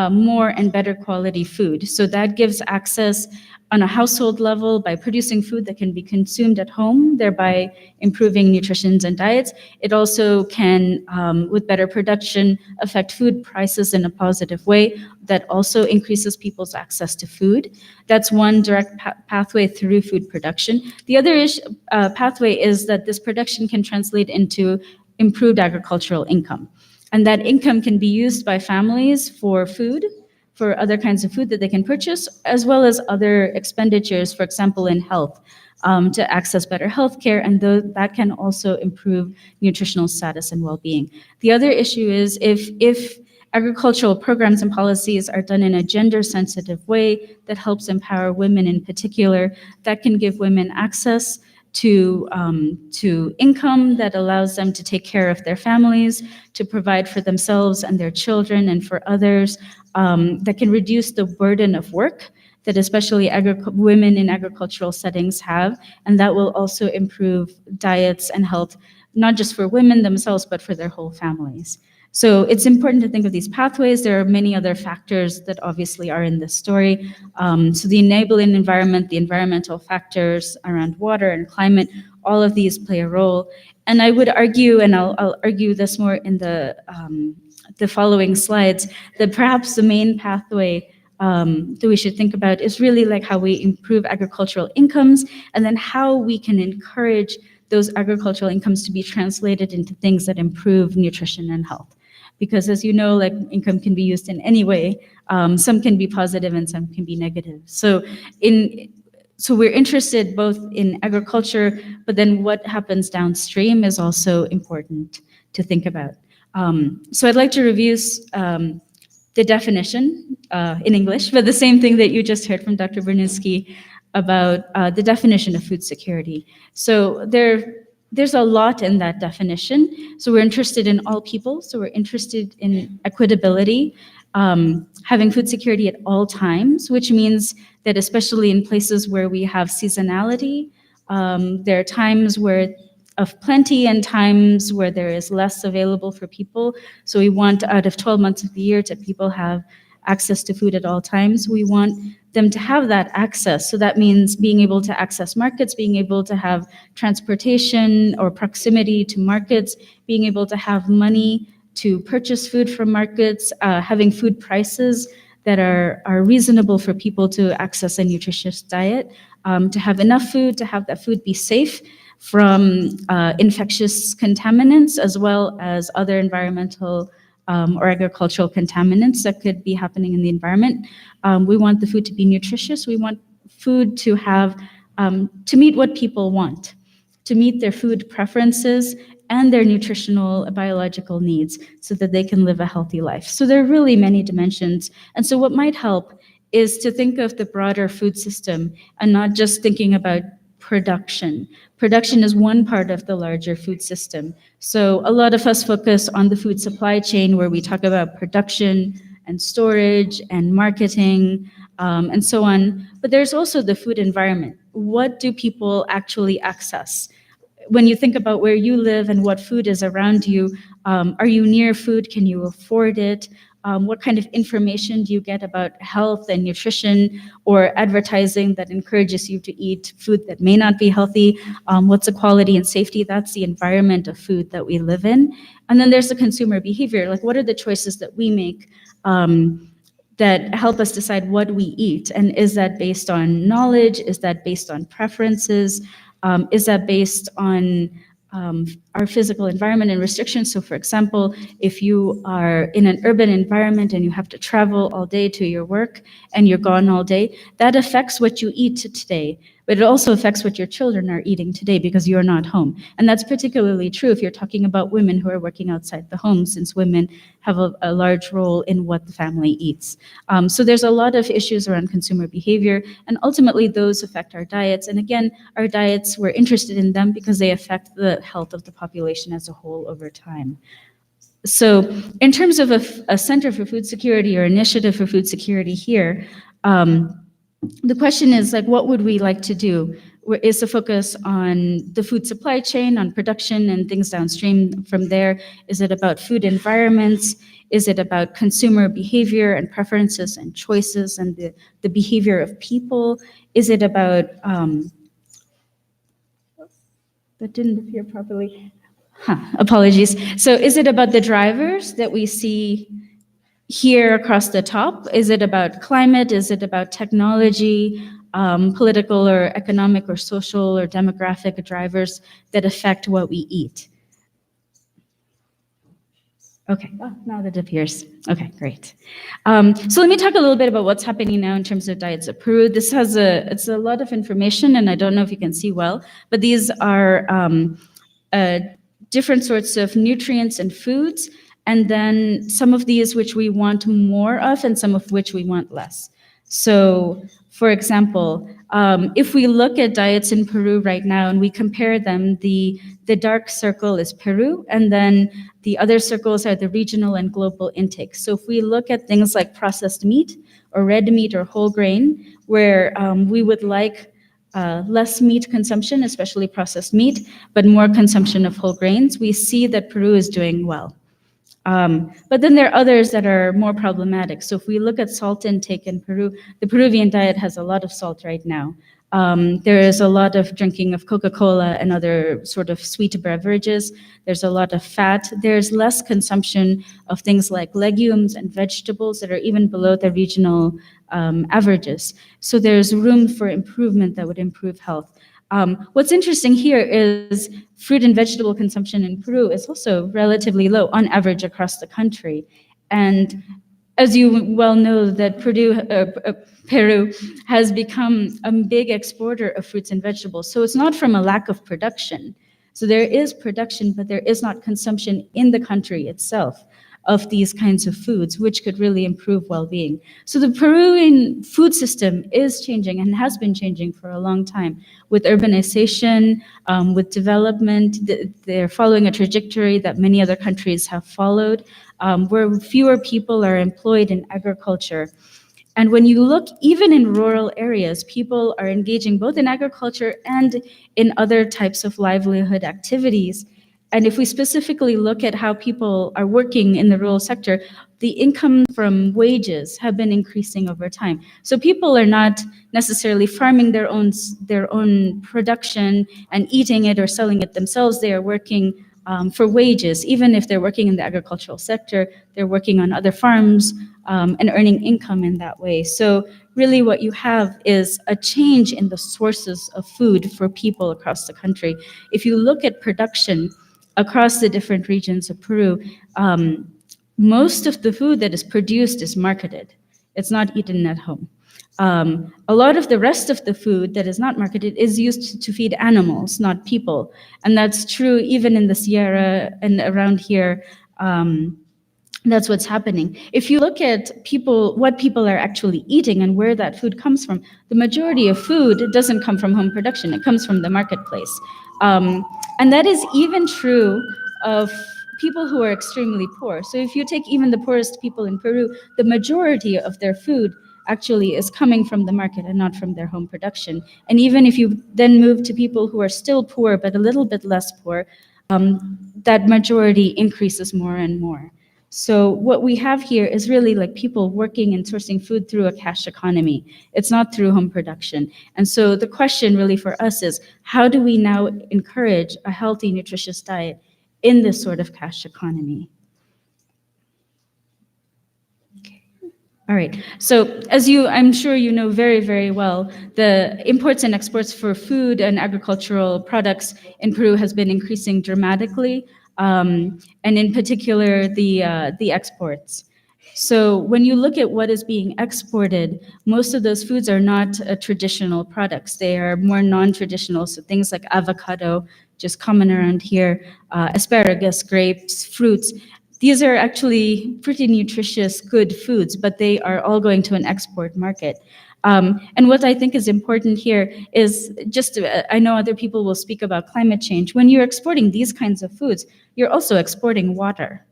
more and better quality food. So that gives access on a household level by producing food that can be consumed at home, thereby improving nutrition and diets. It also can, with better production, affect food prices in a positive way that also increases people's access to food. That's one direct pathway through food production. The other pathway is that this production can translate into improved agricultural income. And that income can be used by families for food, for other kinds of food that they can purchase, as well as other expenditures, for example, in health, to access better health care, and that can also improve nutritional status and well-being. The other issue is if agricultural programs and policies are done in a gender-sensitive way that helps empower women in particular, that can give women access to income that allows them to take care of their families, to provide for themselves and their children and for others, that can reduce the burden of work that especially women in agricultural settings have, and that will also improve diets and health, not just for women themselves, but for their whole families. So it's important to think of these pathways. There are many other factors that obviously are in this story. So the enabling environment, the environmental factors around water and climate, all of these play a role. And I would argue, and I'll argue this more in the following slides, that perhaps the main pathway that we should think about is really like how we improve agricultural incomes, and then how we can encourage those agricultural incomes to be translated into things that improve nutrition and health. Because as you know, like income can be used in any way. Some can be positive and some can be negative. So we're interested both in agriculture, but then what happens downstream is also important to think about. So I'd like to review the definition in English, but the same thing that you just heard from Dr. Berninsky about the definition of food security. So there's a lot in that definition. So we're interested in all people. So we're interested in equitability, having food security at all times, which means that especially in places where we have seasonality, there are times of plenty and times where there is less available for people. So we want out of 12 months of the year to people have access to food at all times. We want them to have that access. So that means being able to access markets, being able to have transportation or proximity to markets, being able to have money to purchase food from markets, having food prices that are reasonable for people to access a nutritious diet, to have enough food, to have that food be safe from infectious contaminants, as well as other environmental or agricultural contaminants that could be happening in the environment. We want the food to be nutritious. We want food to have, to meet what people want, to meet their food preferences and their nutritional biological needs so that they can live a healthy life. So there are really many dimensions. And so what might help is to think of the broader food system and not just thinking about production. Production is one part of the larger food system. So a lot of us focus on the food supply chain, where we talk about production and storage and marketing and so on. But there's also the food environment. What do people actually access? When you think about where you live and what food is around you, are you near food? Can you afford it? What kind of information do you get about health and nutrition, or advertising that encourages you to eat food that may not be healthy? What's the quality and safety? That's the environment of food that we live in. And then there's the consumer behavior. Like, what are the choices that we make that help us decide what we eat. And is that based on knowledge? Is that based on preferences? Is that based on our physical environment and restrictions? So for example, if you are in an urban environment and you have to travel all day to your work and you're gone all day, that affects what you eat today. But it also affects what your children are eating today because you're not home. And that's particularly true if you're talking about women who are working outside the home, since women have a large role in what the family eats. So there's a lot of issues around consumer behavior, and ultimately those affect our diets. And again, our diets, we're interested in them because they affect the health of the population as a whole over time. So in terms of a Center for Food Security or Initiative for Food Security here, the question is, like, what would we like to do? Is the focus on the food supply chain, on production and things downstream from there? Is it about food environments? Is it about consumer behavior and preferences and choices and the behavior of people? Is it about, that didn't appear properly. Apologies. So is it about the drivers that we see here across the top? Is it about climate? Is it about technology, political or economic or social or demographic drivers that affect what we eat? Okay, now that appears. Okay, great. So let me talk a little bit about what's happening now in terms of diets of Peru. This has it's a lot of information, and I don't know if you can see well, but these are different sorts of nutrients and foods, and then some of these which we want more of and some of which we want less. So, for example, if we look at diets in Peru right now and we compare them, the dark circle is Peru, and then the other circles are the regional and global intakes. So if we look at things like processed meat or red meat or whole grain, where we would like less meat consumption, especially processed meat, but more consumption of whole grains, we see that Peru is doing well. But then there are others that are more problematic. So if we look at salt intake in Peru, the Peruvian diet has a lot of salt right now. There is a lot of drinking of Coca-Cola and other sort of sweet beverages. There's a lot of fat. There's less consumption of things like legumes and vegetables that are even below the regional averages. So there's room for improvement that would improve health. What's interesting here is fruit and vegetable consumption in Peru is also relatively low on average across the country. And as you well know, that Peru has become a big exporter of fruits and vegetables. So it's not from a lack of production. So there is production, but there is not consumption in the country itself of these kinds of foods, which could really improve well-being. So the Peruvian food system is changing and has been changing for a long time with urbanization, with development. They're following a trajectory that many other countries have followed, where fewer people are employed in agriculture. And when you look, even in rural areas, people are engaging both in agriculture and in other types of livelihood activities. And if we specifically look at how people are working in the rural sector, the income from wages have been increasing over time. So people are not necessarily farming their own production and eating it or selling it themselves. They are working for wages. Even if they're working in the agricultural sector, they're working on other farms and earning income in that way. So really what you have is a change in the sources of food for people across the country. If you look at production across the different regions of Peru, most of the food that is produced is marketed. It's not eaten at home. A lot of the rest of the food that is not marketed is used to feed animals, not people. And that's true even in the Sierra and around here. That's what's happening. If you look at what people are actually eating and where that food comes from, the majority of food doesn't come from home production. It comes from the marketplace. And that is even true of people who are extremely poor. So if you take even the poorest people in Peru, the majority of their food actually is coming from the market and not from their home production. And even if you then move to people who are still poor but a little bit less poor, that majority increases more and more. So what we have here is really like people working and sourcing food through a cash economy. It's not through home production. And so the question really for us is, how do we now encourage a healthy, nutritious diet in this sort of cash economy? Okay. All right. So as I'm sure you know very, very well, the imports and exports for food and agricultural products in Peru has been increasing dramatically, and in particular the exports. So when you look at what is being exported, most of those foods are not traditional products. They are more non-traditional. So things like avocado, just common around here, asparagus, grapes, fruits. These are actually pretty nutritious, good foods, but they are all going to an export market. And what I think is important here is I know other people will speak about climate change. When you're exporting these kinds of foods, you're also exporting water,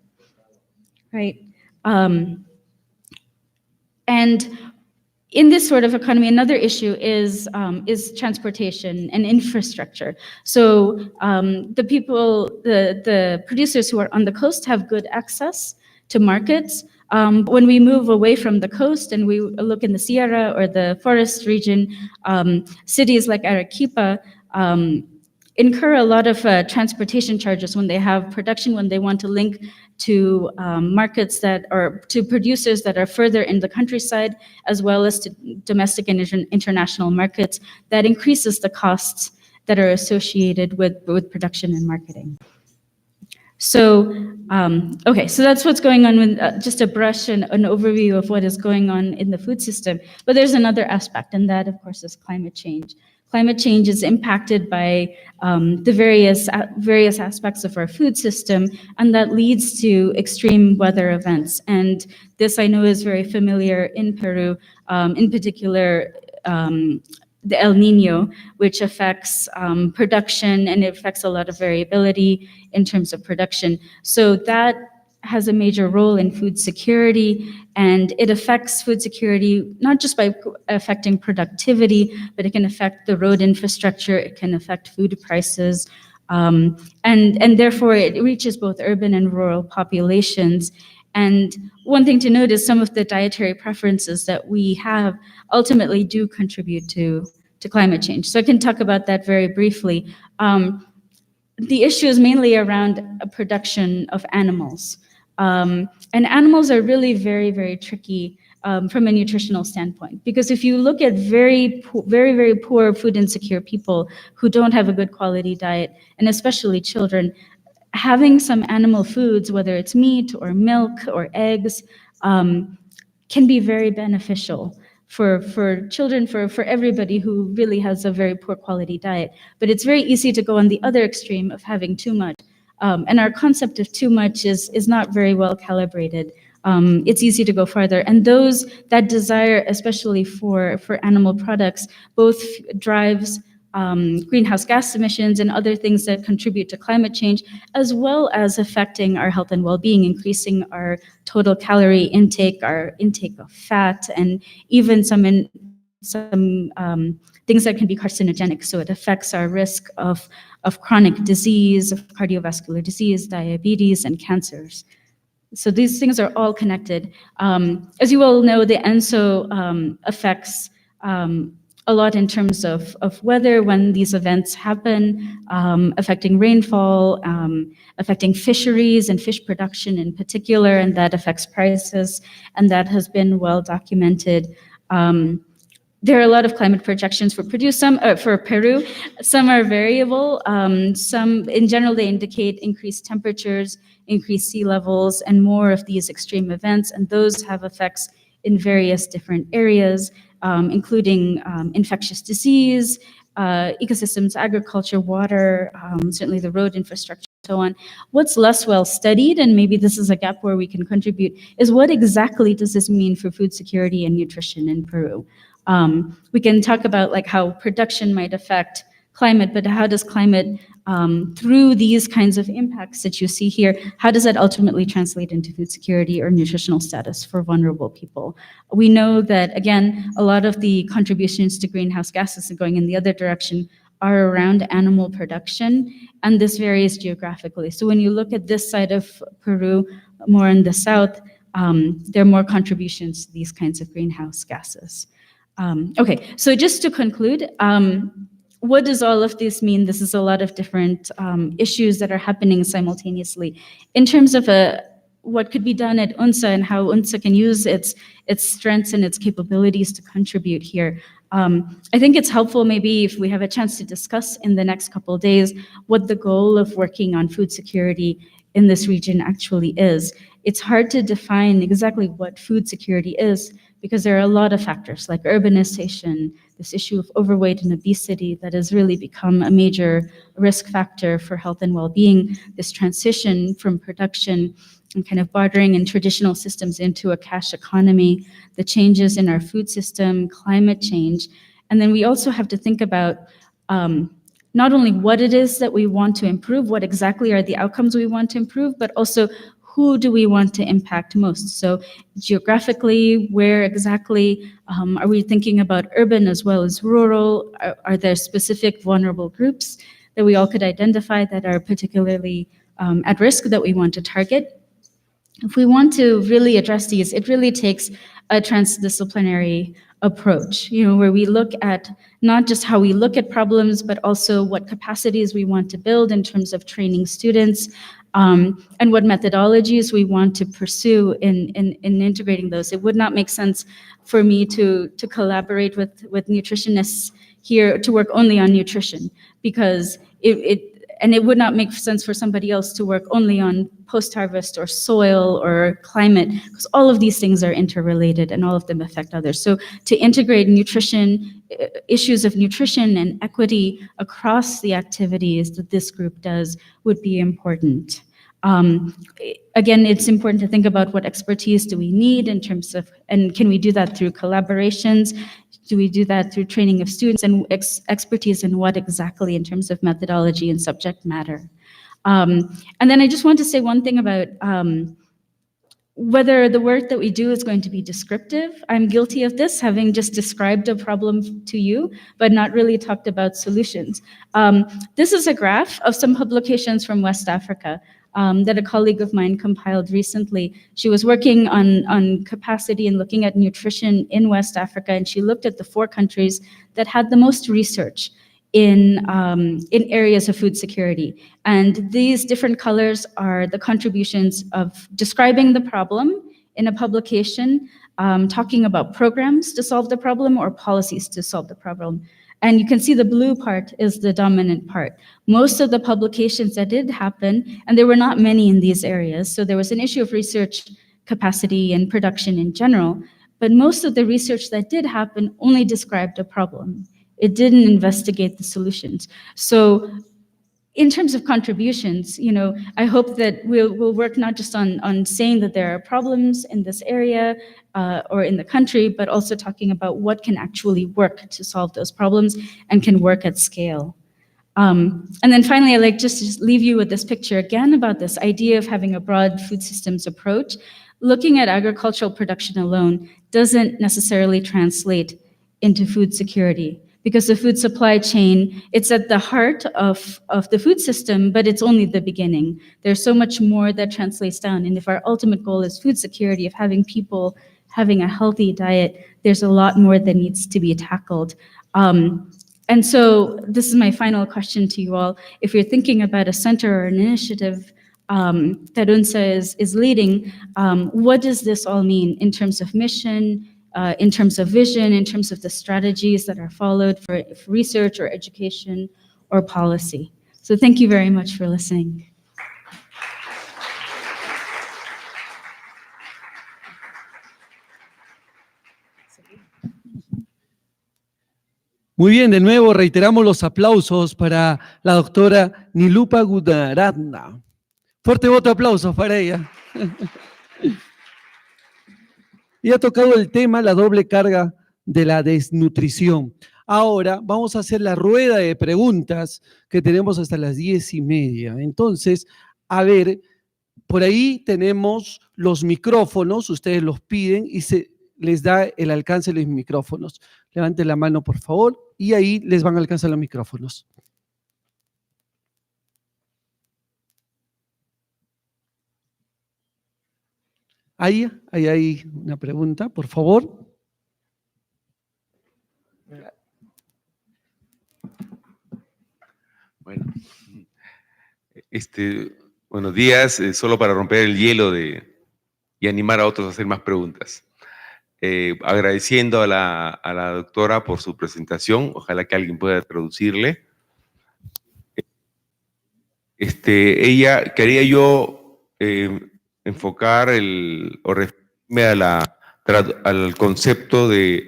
right? And in this sort of economy, another issue is transportation and infrastructure. So the producers who are on the coast have good access to markets. But when we move away from the coast and we look in the Sierra or the forest region, cities like Arequipa incur a lot of transportation charges when they have production, when they want to link to markets or to producers that are further in the countryside, as well as to domestic and international markets. That increases the costs that are associated with production and marketing. So, okay, so that's what's going on with just a brush and an overview of what is going on in the food system. But there's another aspect, and that, of course, is climate change. Climate change is impacted by the various aspects of our food system, and that leads to extreme weather events. And this, I know, is very familiar in Peru, in particular, the El Nino, which affects production, and it affects a lot of variability in terms of production. So that has a major role in food security, and it affects food security not just by affecting productivity, but it can affect the road infrastructure, it can affect food prices, and therefore it reaches both urban and rural populations. And one thing to note is some of the dietary preferences that we have ultimately do contribute to climate change. So I can talk about that very briefly. The issue is mainly around a production of animals. And animals are really very, very tricky from a nutritional standpoint. Because if you look at very, very poor food insecure people who don't have a good quality diet, and especially children, having some animal foods, whether it's meat or milk or eggs, can be very beneficial for children, for everybody who really has a very poor quality diet. But it's very easy to go on the other extreme of having too much. And our concept of too much is not very well calibrated. It's easy to go farther. And that desire, especially for animal products, both drives greenhouse gas emissions and other things that contribute to climate change, as well as affecting our health and well-being, increasing our total calorie intake, our intake of fat, and even some things that can be carcinogenic. So it affects our risk of chronic disease, of cardiovascular disease, diabetes, and cancers. So these things are all connected. As you all know, the ENSO affects a lot in terms of weather when these events happen, affecting rainfall, affecting fisheries and fish production in particular, and that affects prices, and that has been well documented. There are a lot of climate projections for Peru. Some are variable. Some, in general, they indicate increased temperatures, increased sea levels, and more of these extreme events, and those have effects in various different areas, including infectious disease, ecosystems, agriculture, water, certainly the road infrastructure, and so on. What's less well studied, and maybe this is a gap where we can contribute, is what exactly does this mean for food security and nutrition in Peru? We can talk about how production might affect climate, but how does climate, through these kinds of impacts that you see here, how does that ultimately translate into food security or nutritional status for vulnerable people? We know that, again, a lot of the contributions to greenhouse gases going in the other direction are around animal production, and this varies geographically. So when you look at this side of Peru, more in the south, there are more contributions to these kinds of greenhouse gases. Okay, so just to conclude, what does all of this mean? This is a lot of different issues that are happening simultaneously. In terms of a what could be done at UNSA and how UNSA can use its strengths and its capabilities to contribute here. I think it's helpful maybe if we have a chance to discuss in the next couple of days what the goal of working on food security in this region actually is. It's hard to define exactly what food security is because there are a lot of factors like urbanization, this issue of overweight and obesity that has really become a major risk factor for health and well-being, this transition from production and kind of bartering in traditional systems into a cash economy, the changes in our food system, climate change. And then we also have to think about not only what it is that we want to improve, what exactly are the outcomes we want to improve, but also who do we want to impact most? So geographically, where exactly are we thinking about urban as well as rural? Are there specific vulnerable groups that we all could identify that are particularly at risk that we want to target? If we want to really address these, it really takes a transdisciplinary approach, where we look at not just how we look at problems, but also what capacities we want to build in terms of training students, and what methodologies we want to pursue in integrating those. It would not make sense for me to collaborate with nutritionists here to work only on nutrition, because it would not make sense for somebody else to work only on post-harvest or soil or climate, because all of these things are interrelated and all of them affect others. So to integrate nutrition, issues of nutrition and equity across the activities that this group does would be important. Again, it's important to think about what expertise do we need in terms of, and can we do that through collaborations? Do we do that through training of students, and expertise in what exactly in terms of methodology and subject matter? And then I just want to say one thing about whether the work that we do is going to be descriptive. I'm guilty of this, having just described a problem to you, but not really talked about solutions. This is a graph of some publications from West Africa that a colleague of mine compiled recently. She was working on capacity and looking at nutrition in West Africa, and she looked at the 4 countries that had the most research in areas of food security. And these different colors are the contributions of describing the problem in a publication, talking about programs to solve the problem or policies to solve the problem. And you can see the blue part is the dominant part. Most of the publications that did happen, and there were not many in these areas, so there was an issue of research capacity and production in general, but most of the research that did happen only described a problem. It didn't investigate the solutions. So in terms of contributions, I hope that we'll work not just on saying that there are problems in this area or in the country, but also talking about what can actually work to solve those problems and can work at scale. And then finally, I'd like just to leave you with this picture again about this idea of having a broad food systems approach. Looking at agricultural production alone doesn't necessarily translate into food security, because the food supply chain, it's at the heart of the food system, but it's only the beginning. There's so much more that translates down. And if our ultimate goal is food security, of having people having a healthy diet, there's a lot more that needs to be tackled. And so this is my final question to you all. If you're thinking about a center or an initiative that UNSA is leading, what does this all mean in terms of mission, in terms of vision, in terms of the strategies that are followed for research or education or policy? So thank you very much for listening. Muy bien, de nuevo reiteramos los aplausos para la doctora Nilupa Gunaratna. Fuerte voto de aplausos para ella. Y ha tocado el tema, la doble carga de la desnutrición. Ahora vamos a hacer la rueda de preguntas que tenemos hasta las 10:30. Entonces, a ver, por ahí tenemos los micrófonos, ustedes los piden y se les da el alcance de los micrófonos. Levanten la mano, por favor, y ahí les van a alcanzar los micrófonos. Ahí hay una pregunta, por favor. Bueno, buenos días. Solo para romper el hielo de y animar a otros a hacer más preguntas. Agradeciendo a la doctora por su presentación, ojalá que alguien pueda traducirle. Ella, quería yo enfocar o referirme al concepto de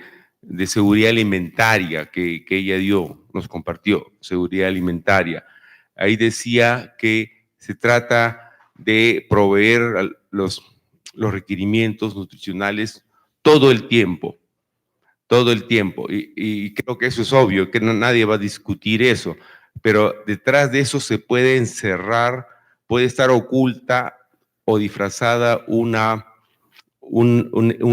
seguridad alimentaria que ella nos compartió, seguridad alimentaria. Ahí decía que se trata de proveer los requerimientos nutricionales todo el tiempo, y creo que eso es obvio, que nadie va a discutir eso, pero detrás de eso se puede encerrar, puede estar oculta o disfrazada un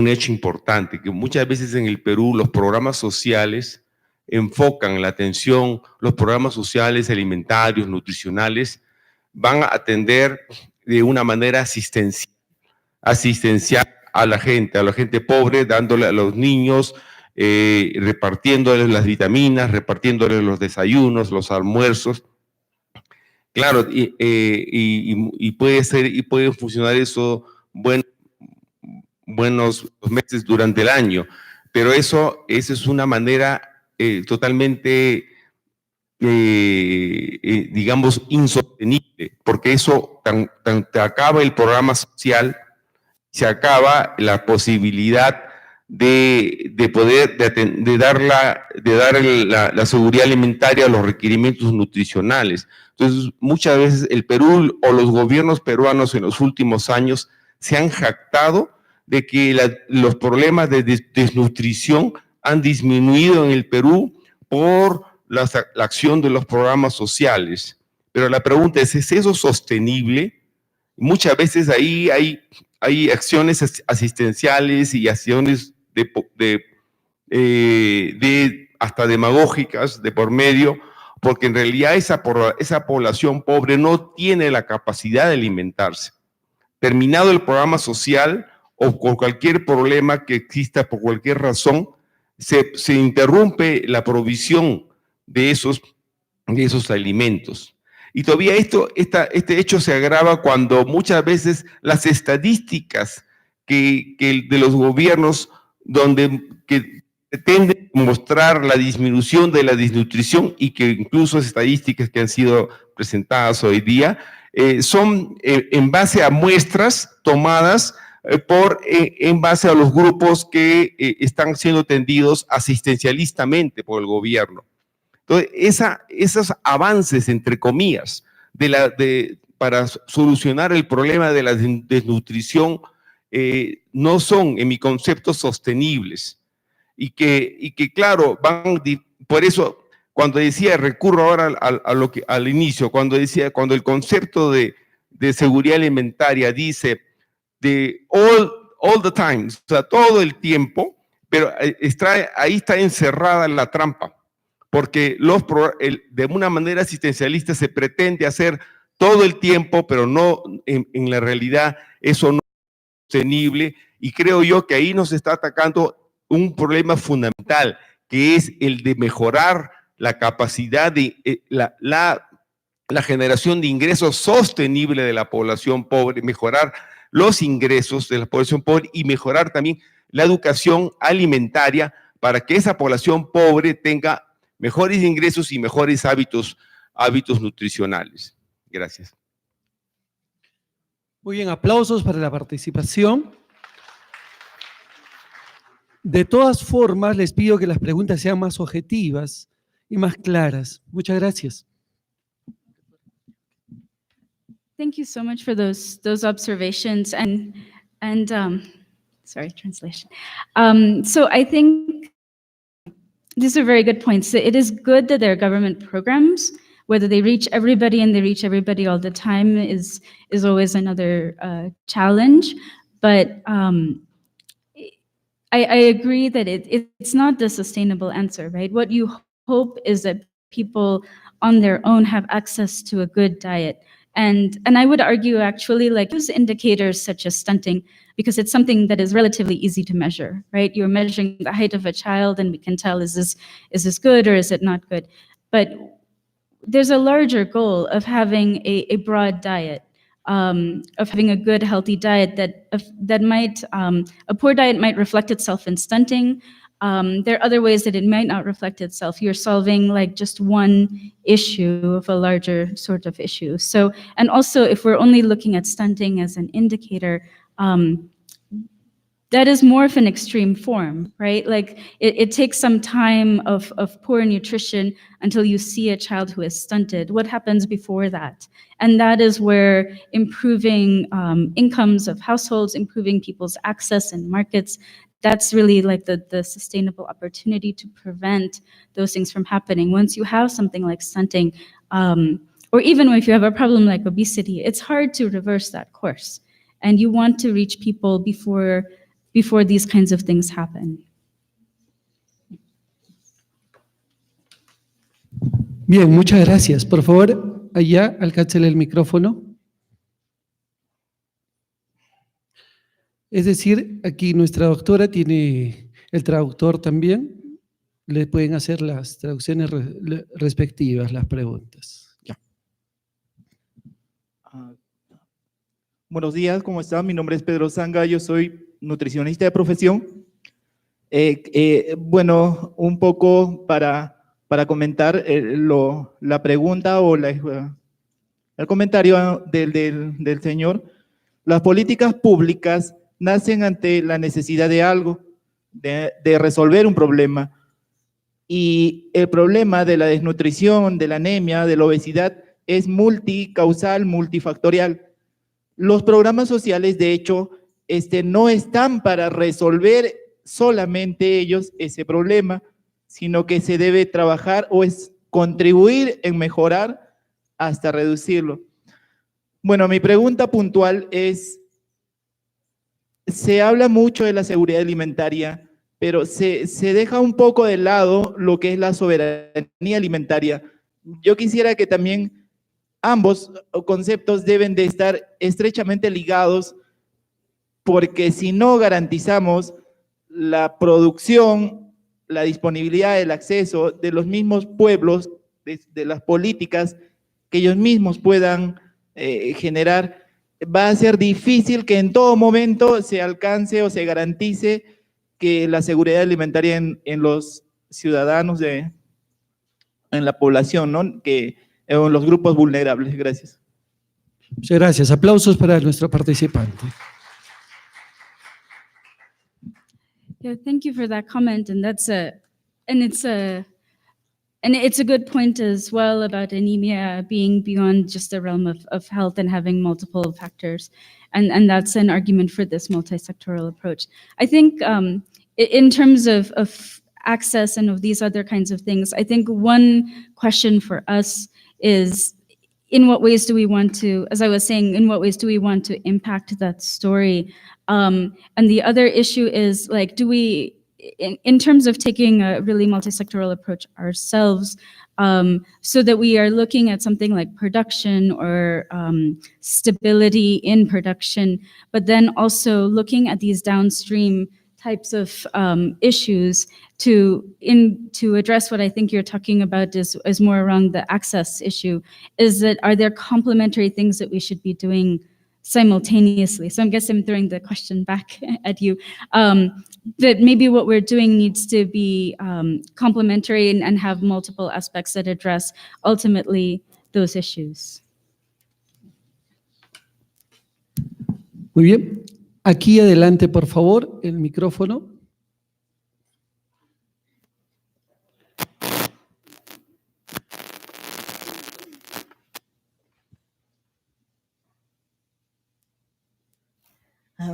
hecho importante, que muchas veces en el Perú los programas sociales enfocan la atención, los programas sociales, alimentarios, nutricionales, van a atender de una manera asistencial a la gente pobre, dándole a los niños, repartiéndoles las vitaminas, repartiéndoles los desayunos, los almuerzos. Claro, y puede funcionar eso buenos meses durante el año, pero eso es una manera totalmente, digamos, insostenible, porque eso te acaba el programa social, se acaba la posibilidad de dar la seguridad alimentaria a los requerimientos nutricionales. Entonces, muchas veces el Perú o los gobiernos peruanos en los últimos años se han jactado de que los problemas de desnutrición han disminuido en el Perú por la acción de los programas sociales. Pero la pregunta ¿es eso sostenible? Muchas veces ahí hay acciones asistenciales y acciones hasta demagógicas de por medio, porque en realidad esa población pobre no tiene la capacidad de alimentarse. Terminado el programa social o con cualquier problema que exista por cualquier razón, se interrumpe la provisión de esos alimentos. Y todavía este hecho se agrava cuando muchas veces las estadísticas de los gobiernos que pretenden mostrar la disminución de la desnutrición y que incluso estadísticas que han sido presentadas hoy día son en base a muestras tomadas en base a los grupos que están siendo atendidos asistencialistamente por el gobierno. Entonces, esos avances, entre comillas, para solucionar el problema de la desnutrición no son, en mi concepto, sostenibles. Y que claro, por eso, cuando decía, recurro ahora al inicio, cuando el concepto de seguridad alimentaria dice de all the time, o sea, todo el tiempo, pero ahí está encerrada la trampa. Porque de una manera asistencialista se pretende hacer todo el tiempo, pero no, en la realidad eso no es sostenible, y creo yo que ahí nos está atacando un problema fundamental, que es el de mejorar la capacidad de la generación de ingresos sostenible de la población pobre, mejorar los ingresos de la población pobre y mejorar también la educación alimentaria para que esa población pobre tenga mejores ingresos y mejores hábitos nutricionales. Gracias. Muy bien, aplausos para la participación. De todas formas, les pido que las preguntas sean más objetivas y más claras. Muchas gracias. Thank you so much for those observations and sorry, translation. So I think these are very good points. It is good that there are government programs. Whether they reach everybody and they reach everybody all the time is always another challenge. But I agree that it's not the sustainable answer, right? What you hope is that people on their own have access to a good diet. And I would argue actually like use indicators such as stunting, because it's something that is relatively easy to measure, right? You're measuring the height of a child and we can tell, is this good or is it not good? But there's a larger goal of having a broad diet. of having a good, healthy diet that might, a poor diet might reflect itself in stunting. There are other ways that it might not reflect itself. You're solving like just one issue of a larger sort of issue. So, and also if we're only looking at stunting as an indicator, that is more of an extreme form, right? Like it takes some time of poor nutrition until you see a child who is stunted. What happens before that? And that is where improving incomes of households, improving people's access in markets, that's really like the sustainable opportunity to prevent those things from happening. Once you have something like stunting, or even if you have a problem like obesity, it's hard to reverse that course. And you want to reach people before these kinds of things happen. Bien, muchas gracias. Por favor, allá, alcáncele el micrófono. Es decir, aquí nuestra doctora tiene el traductor también. Le pueden hacer las traducciones respectivas, las preguntas. Ya. Buenos días, ¿cómo están? Mi nombre es Pedro Zanga, yo soy nutricionista de profesión. Bueno, un poco para comentar la pregunta o el comentario del señor. Las políticas públicas nacen ante la necesidad de algo, de resolver un problema. Y el problema de la desnutrición, de la anemia, de la obesidad es multicausal, multifactorial. Los programas sociales, de hecho, no están para resolver solamente ellos ese problema, sino que se debe trabajar o es contribuir en mejorar hasta reducirlo. Bueno, mi pregunta puntual es, se habla mucho de la seguridad alimentaria, pero se deja un poco de lado lo que es la soberanía alimentaria. Yo quisiera que también ambos conceptos deben de estar estrechamente ligados, porque si no garantizamos la producción, la disponibilidad, el acceso de los mismos pueblos, de las políticas que ellos mismos puedan generar, va a ser difícil que en todo momento se alcance o se garantice que la seguridad alimentaria en los ciudadanos, en la población, ¿no? En los grupos vulnerables. Gracias. Muchas gracias. Aplausos para nuestro participante. Yeah, thank you for that comment, and it's a good point as well about anemia being beyond just the realm of health and having multiple factors, and that's an argument for this multi-sectoral approach. I think in terms of access and of these other kinds of things, I think one question for us is, in what ways do we want to, as I was saying, in what ways do we want to impact that story? And the other issue is, like, do we, in terms of taking a really multi-sectoral approach ourselves, so that we are looking at something like production or stability in production, but then also looking at these downstream types of issues to address what I think you're talking about is more around the access issue, is that are there complementary things that we should be doing simultaneously? So I guess I'm throwing the question back at you, that maybe what we're doing needs to be complementary and have multiple aspects that address ultimately those issues. Muy bien. Aquí adelante, por favor, el micrófono.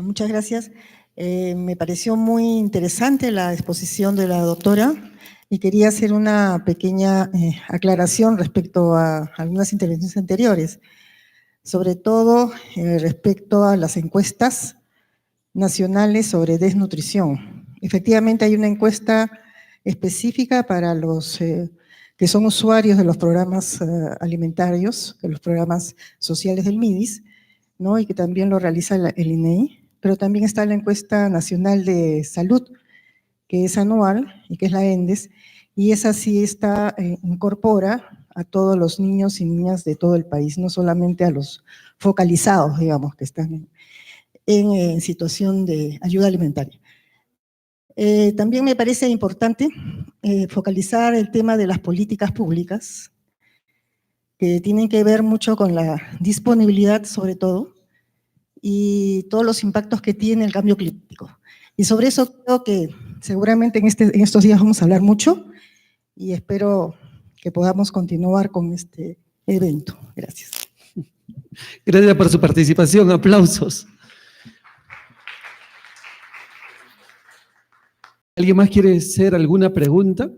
Muchas gracias. Me pareció muy interesante la exposición de la doctora y quería hacer una pequeña aclaración respecto a algunas intervenciones anteriores, sobre todo respecto a las encuestas nacionales sobre desnutrición. Efectivamente hay una encuesta específica para los que son usuarios de los programas alimentarios, de los programas sociales del MIDIS, ¿no? Y que también lo realiza el INEI, pero también está la encuesta nacional de salud, que es anual y que es la ENDES, y esa sí incorpora a todos los niños y niñas de todo el país, no solamente a los focalizados, digamos, que están en situación de ayuda alimentaria. También me parece importante focalizar el tema de las políticas públicas, que tienen que ver mucho con la disponibilidad, sobre todo, y todos los impactos que tiene el cambio climático. Y sobre eso creo que seguramente en estos días vamos a hablar mucho, y espero que podamos continuar con este evento. Gracias. Gracias por su participación. Aplausos. ¿Alguien más quiere hacer alguna pregunta?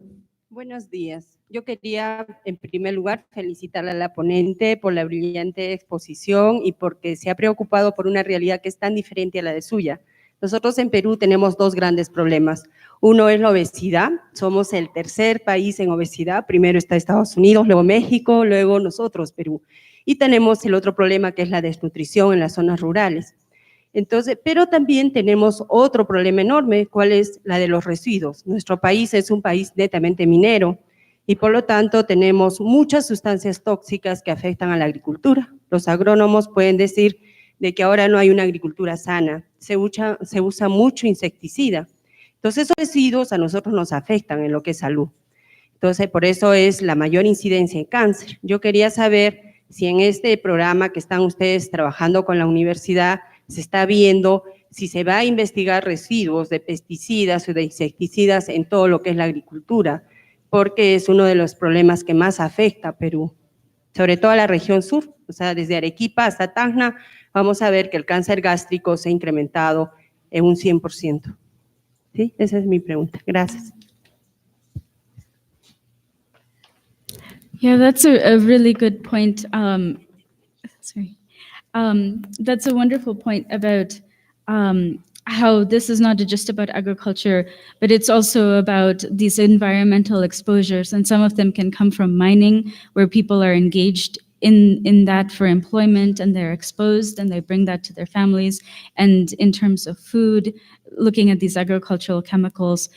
Buenos días. Yo quería, en primer lugar, felicitar a la ponente por la brillante exposición y porque se ha preocupado por una realidad que es tan diferente a la de suya. Nosotros en Perú tenemos dos grandes problemas. Uno es la obesidad. Somos el tercer país en obesidad. Primero está Estados Unidos, luego México, luego nosotros, Perú. Y tenemos el otro problema, que es la desnutrición en las zonas rurales. Entonces, pero también tenemos otro problema enorme, ¿cuál es? La de los residuos. Nuestro país es un país netamente minero y por lo tanto tenemos muchas sustancias tóxicas que afectan a la agricultura. Los agrónomos pueden decir de que ahora no hay una agricultura sana, se usa mucho insecticida. Entonces esos residuos a nosotros nos afectan en lo que es salud. Entonces por eso es la mayor incidencia en cáncer. Yo quería saber si en este programa que están ustedes trabajando con la universidad se está viendo si se va a investigar residuos de pesticidas o de insecticidas en todo lo que es la agricultura, porque es uno de los problemas que más afecta a Perú, sobre todo a la región sur, o sea, desde Arequipa hasta Tacna, vamos a ver que el cáncer gástrico se ha incrementado en un 100%. ¿Sí? Esa es mi pregunta. Gracias. Yeah, that's a really good point. That's a wonderful point about how this is not just about agriculture, but it's also about these environmental exposures, and some of them can come from mining, where people are engaged in that for employment, and they're exposed, and they bring that to their families. And in terms of food, looking at these agricultural chemicals,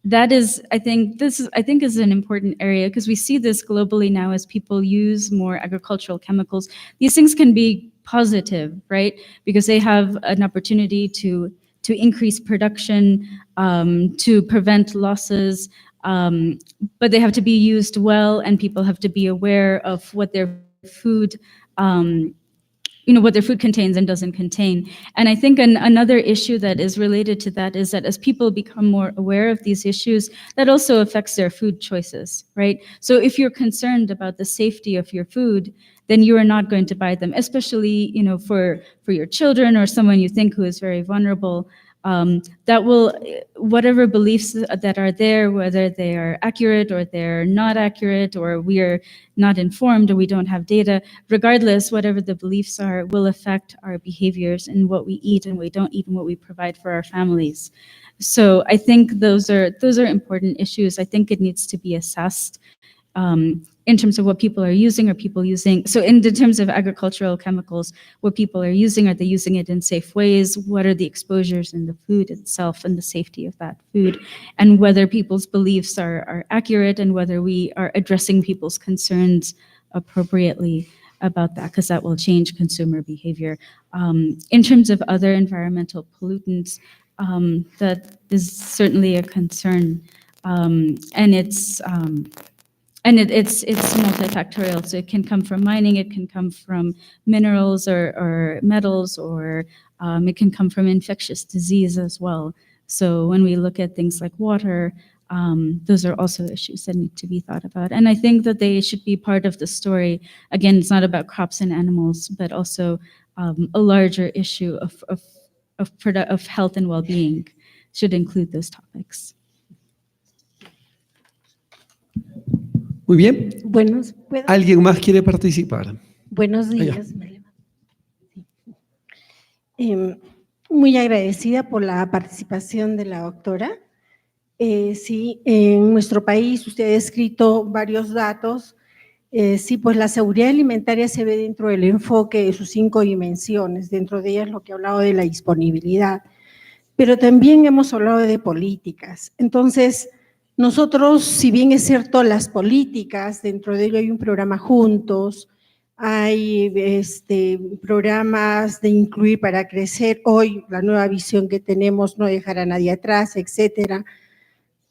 that is, I think is an important area, because we see this globally now as people use more agricultural chemicals. These things can be positive, right? Because they have an opportunity to increase production, to prevent losses, but they have to be used well, and people have to be aware of what their food what their food contains and doesn't contain. And I think another issue that is related to that is that as people become more aware of these issues, that also affects their food choices, right? So if you're concerned about the safety of your food, then you are not going to buy them, especially, for your children or someone you think who is very vulnerable. That will, whatever beliefs that are there, whether they are accurate or they're not accurate, or we are not informed or we don't have data, regardless, whatever the beliefs are, will affect our behaviors and what we eat and we don't eat and what we provide for our families. So I think those are important issues. I think it needs to be assessed. In terms of what people are using, so in terms of agricultural chemicals, what people are using they using it in safe ways? What are the exposures in the food itself and the safety of that food? And whether people's beliefs are accurate, and whether we are addressing people's concerns appropriately about that, because that will change consumer behavior. In terms of other environmental pollutants, that is certainly a concern, and it's multifactorial. So it can come from mining, it can come from minerals or metals, or it can come from infectious disease as well. So when we look at things like water, those are also issues that need to be thought about. And I think that they should be part of the story. Again, it's not about crops and animals, but also a larger issue of health and well-being should include those topics. Muy bien. ¿Alguien más quiere participar? Buenos días. Muy agradecida por la participación de la doctora. Sí, en nuestro país usted ha escrito varios datos. Sí, pues la seguridad alimentaria se ve dentro del enfoque de sus 5 dimensiones. Dentro de ellas lo que ha hablado de la disponibilidad. Pero también hemos hablado de políticas. Entonces, nosotros, si bien es cierto, las políticas, dentro de ello hay un programa Juntos, hay programas de incluir para crecer. Hoy la nueva visión que tenemos, no dejar a nadie atrás, etcétera.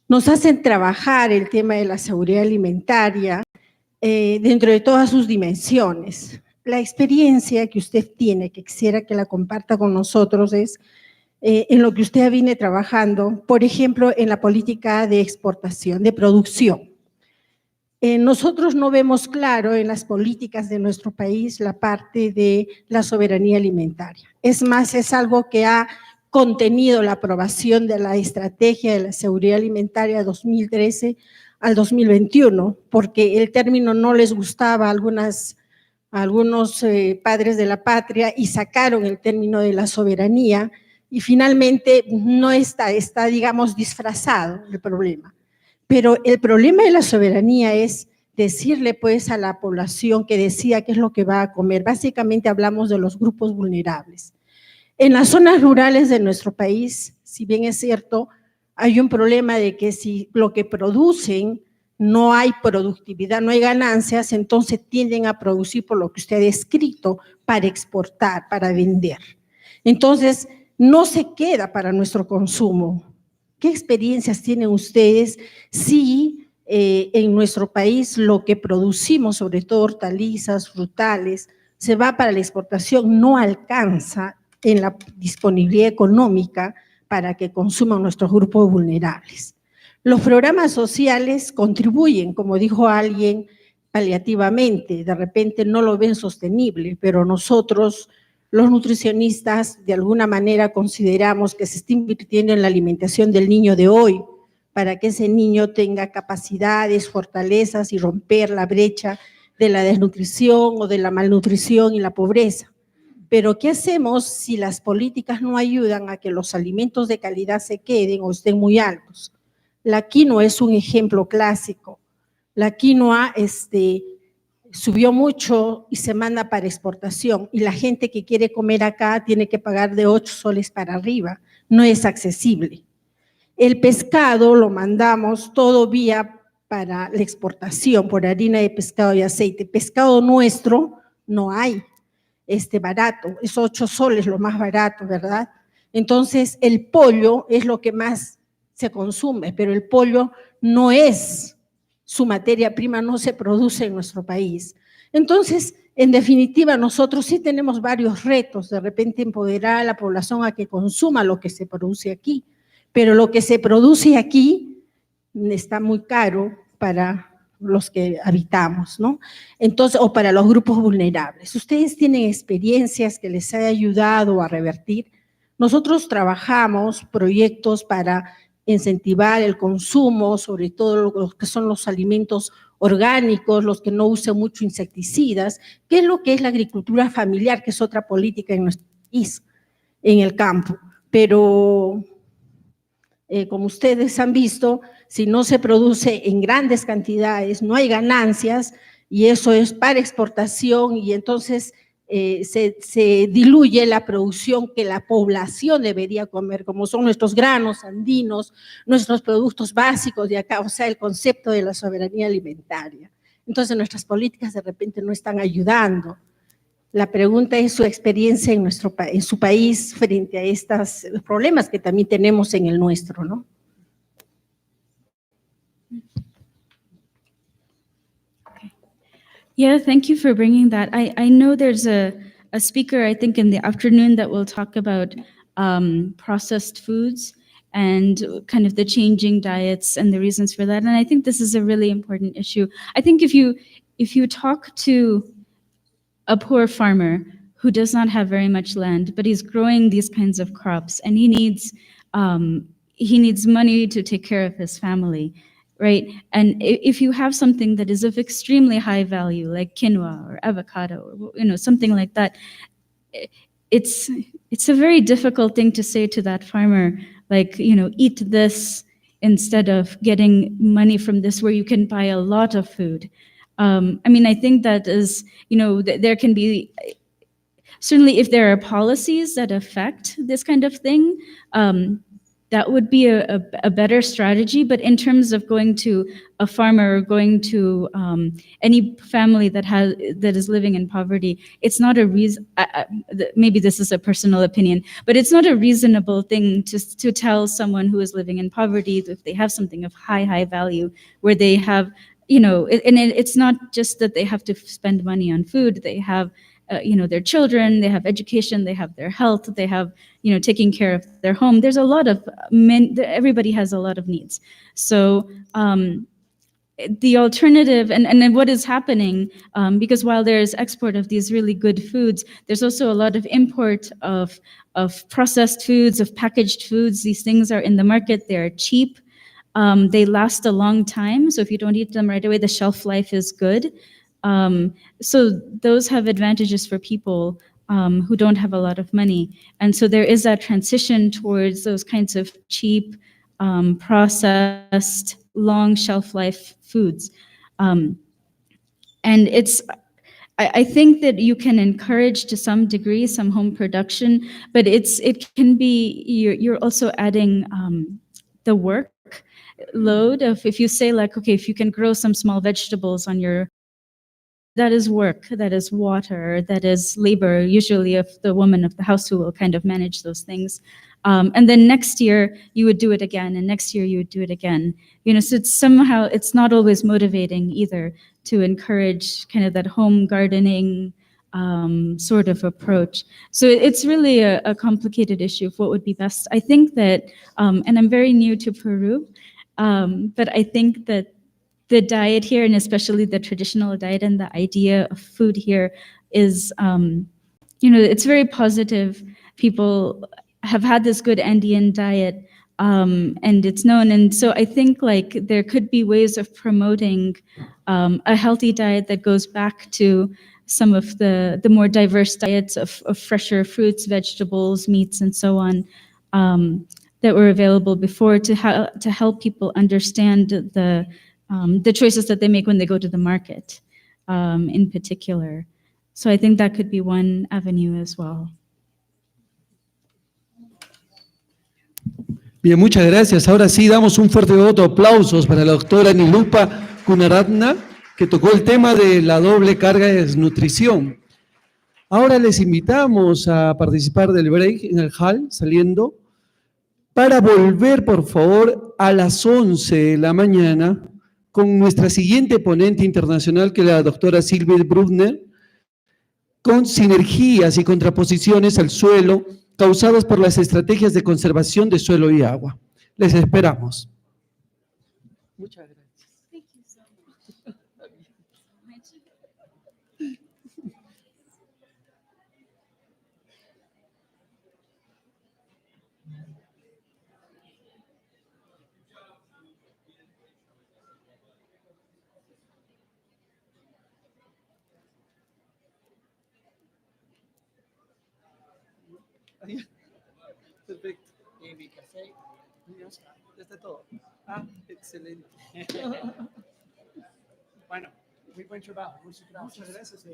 Nos hacen trabajar el tema de la seguridad alimentaria dentro de todas sus dimensiones. La experiencia que usted tiene, que quisiera que la comparta con nosotros, es en lo que usted viene trabajando, por ejemplo, en la política de exportación, de producción. Nosotros no vemos claro en las políticas de nuestro país la parte de la soberanía alimentaria. Es más, es algo que ha contenido la aprobación de la Estrategia de la Seguridad Alimentaria 2013 al 2021, porque el término no les gustaba a algunos padres de la patria y sacaron el término de la soberanía y finalmente no está, digamos, disfrazado el problema. Pero el problema de la soberanía es decirle pues a la población que decida qué es lo que va a comer. Básicamente hablamos de los grupos vulnerables. En las zonas rurales de nuestro país, si bien es cierto, hay un problema de que si lo que producen no hay productividad, no hay ganancias, entonces tienden a producir por lo que usted ha descrito para exportar, para vender. Entonces, no se queda para nuestro consumo. ¿Qué experiencias tienen ustedes si en nuestro país lo que producimos, sobre todo hortalizas, frutales, se va para la exportación, no alcanza en la disponibilidad económica para que consuman nuestros grupos vulnerables? Los programas sociales contribuyen, como dijo alguien, paliativamente, de repente no lo ven sostenible, pero nosotros, los nutricionistas, de alguna manera consideramos que se está invirtiendo en la alimentación del niño de hoy, para que ese niño tenga capacidades, fortalezas y romper la brecha de la desnutrición o de la malnutrición y la pobreza. Pero ¿qué hacemos si las políticas no ayudan a que los alimentos de calidad se queden o estén muy altos? La quinoa es un ejemplo clásico. La quinoa subió mucho y se manda para exportación y la gente que quiere comer acá tiene que pagar de 8 soles para arriba, no es accesible. El pescado lo mandamos todo vía para la exportación por harina de pescado y aceite. Pescado nuestro no hay, barato, es 8 soles lo más barato, ¿verdad? Entonces el pollo es lo que más se consume, pero el pollo no es su materia prima, no se produce en nuestro país. Entonces, en definitiva, nosotros sí tenemos varios retos, de repente empoderar a la población a que consuma lo que se produce aquí, pero lo que se produce aquí está muy caro para los que habitamos, ¿no? Entonces, o para los grupos vulnerables. ¿Ustedes tienen experiencias que les haya ayudado a revertir? Nosotros trabajamos proyectos para incentivar el consumo, sobre todo los que son los alimentos orgánicos, los que no usen mucho insecticidas, que es lo que es la agricultura familiar, que es otra política en nuestro país, en el campo. Pero como ustedes han visto, si no se produce en grandes cantidades, no hay ganancias y eso es para exportación y entonces se diluye la producción que la población debería comer, como son nuestros granos andinos, nuestros productos básicos de acá, o sea, el concepto de la soberanía alimentaria. Entonces nuestras políticas de repente no están ayudando. La pregunta es su experiencia en su país frente a estos problemas que también tenemos en el nuestro, ¿no? Yeah, thank you for bringing that. I know there's a speaker, I think, in the afternoon that will talk about processed foods and kind of the changing diets and the reasons for that. And I think this is a really important issue. I think if you talk to a poor farmer who does not have very much land, but he's growing these kinds of crops and he needs money to take care of his family, right? And if you have something that is of extremely high value, like quinoa or avocado, or something like that, it's a very difficult thing to say to that farmer, like, eat this instead of getting money from this, where you can buy a lot of food. I think that is, there can be, certainly if there are policies that affect this kind of thing, that would be a better strategy. But in terms of going to a farmer or going to any family that is living in poverty, it's not a reason. Maybe this is a personal opinion, but it's not a reasonable thing to tell someone who is living in poverty if they have something of high value, where they have, it's not just that they have to spend money on food. They have their children, they have education, they have their health, they have, taking care of their home. There's a lot of everybody has a lot of needs. So the alternative, and what is happening, because while there's export of these really good foods, there's also a lot of import of processed foods, of packaged foods. These things are in the market, they're cheap. They last a long time, so if you don't eat them right away, the shelf life is good. So those have advantages for people who don't have a lot of money. And so there is that transition towards those kinds of cheap, processed, long shelf life foods. And I think that you can encourage to some degree some home production, but it can be, you're also adding the work load of, if you say like, okay, if you can grow some small vegetables on your, that is work, that is water, that is labor, usually of the woman of the house who will kind of manage those things. And then next year you would do it again, and next year you would do it again. So it's not always motivating either to encourage kind of that home gardening sort of approach. So it's really a complicated issue of what would be best. I think that, and I'm very new to Peru, but I think that the diet here, and especially the traditional diet and the idea of food here is, it's very positive. People have had this good Andean diet, and it's known. And so I think like there could be ways of promoting a healthy diet that goes back to some of the more diverse diets of fresher fruits, vegetables, meats, and so on, that were available before, to help people understand the choices that they make when they go to the market, in particular. So I think that could be one avenue as well. Bien, muchas gracias. Ahora sí damos un fuerte voto de aplausos para la doctora Nilupa Gunaratna, que tocó el tema de la doble carga de desnutrición. Ahora les invitamos a participar del break en el hall, saliendo, para volver, por favor, a las 11 de la mañana con nuestra siguiente ponente internacional, que es la doctora Silvia Brugner, con sinergias y contraposiciones al suelo causadas por las estrategias de conservación de suelo y agua. Les esperamos. Muchas gracias. Perfecto. ¿Y mi café? Ya está todo. Ah, excelente. Bueno, muy buen trabajo. Muchas gracias.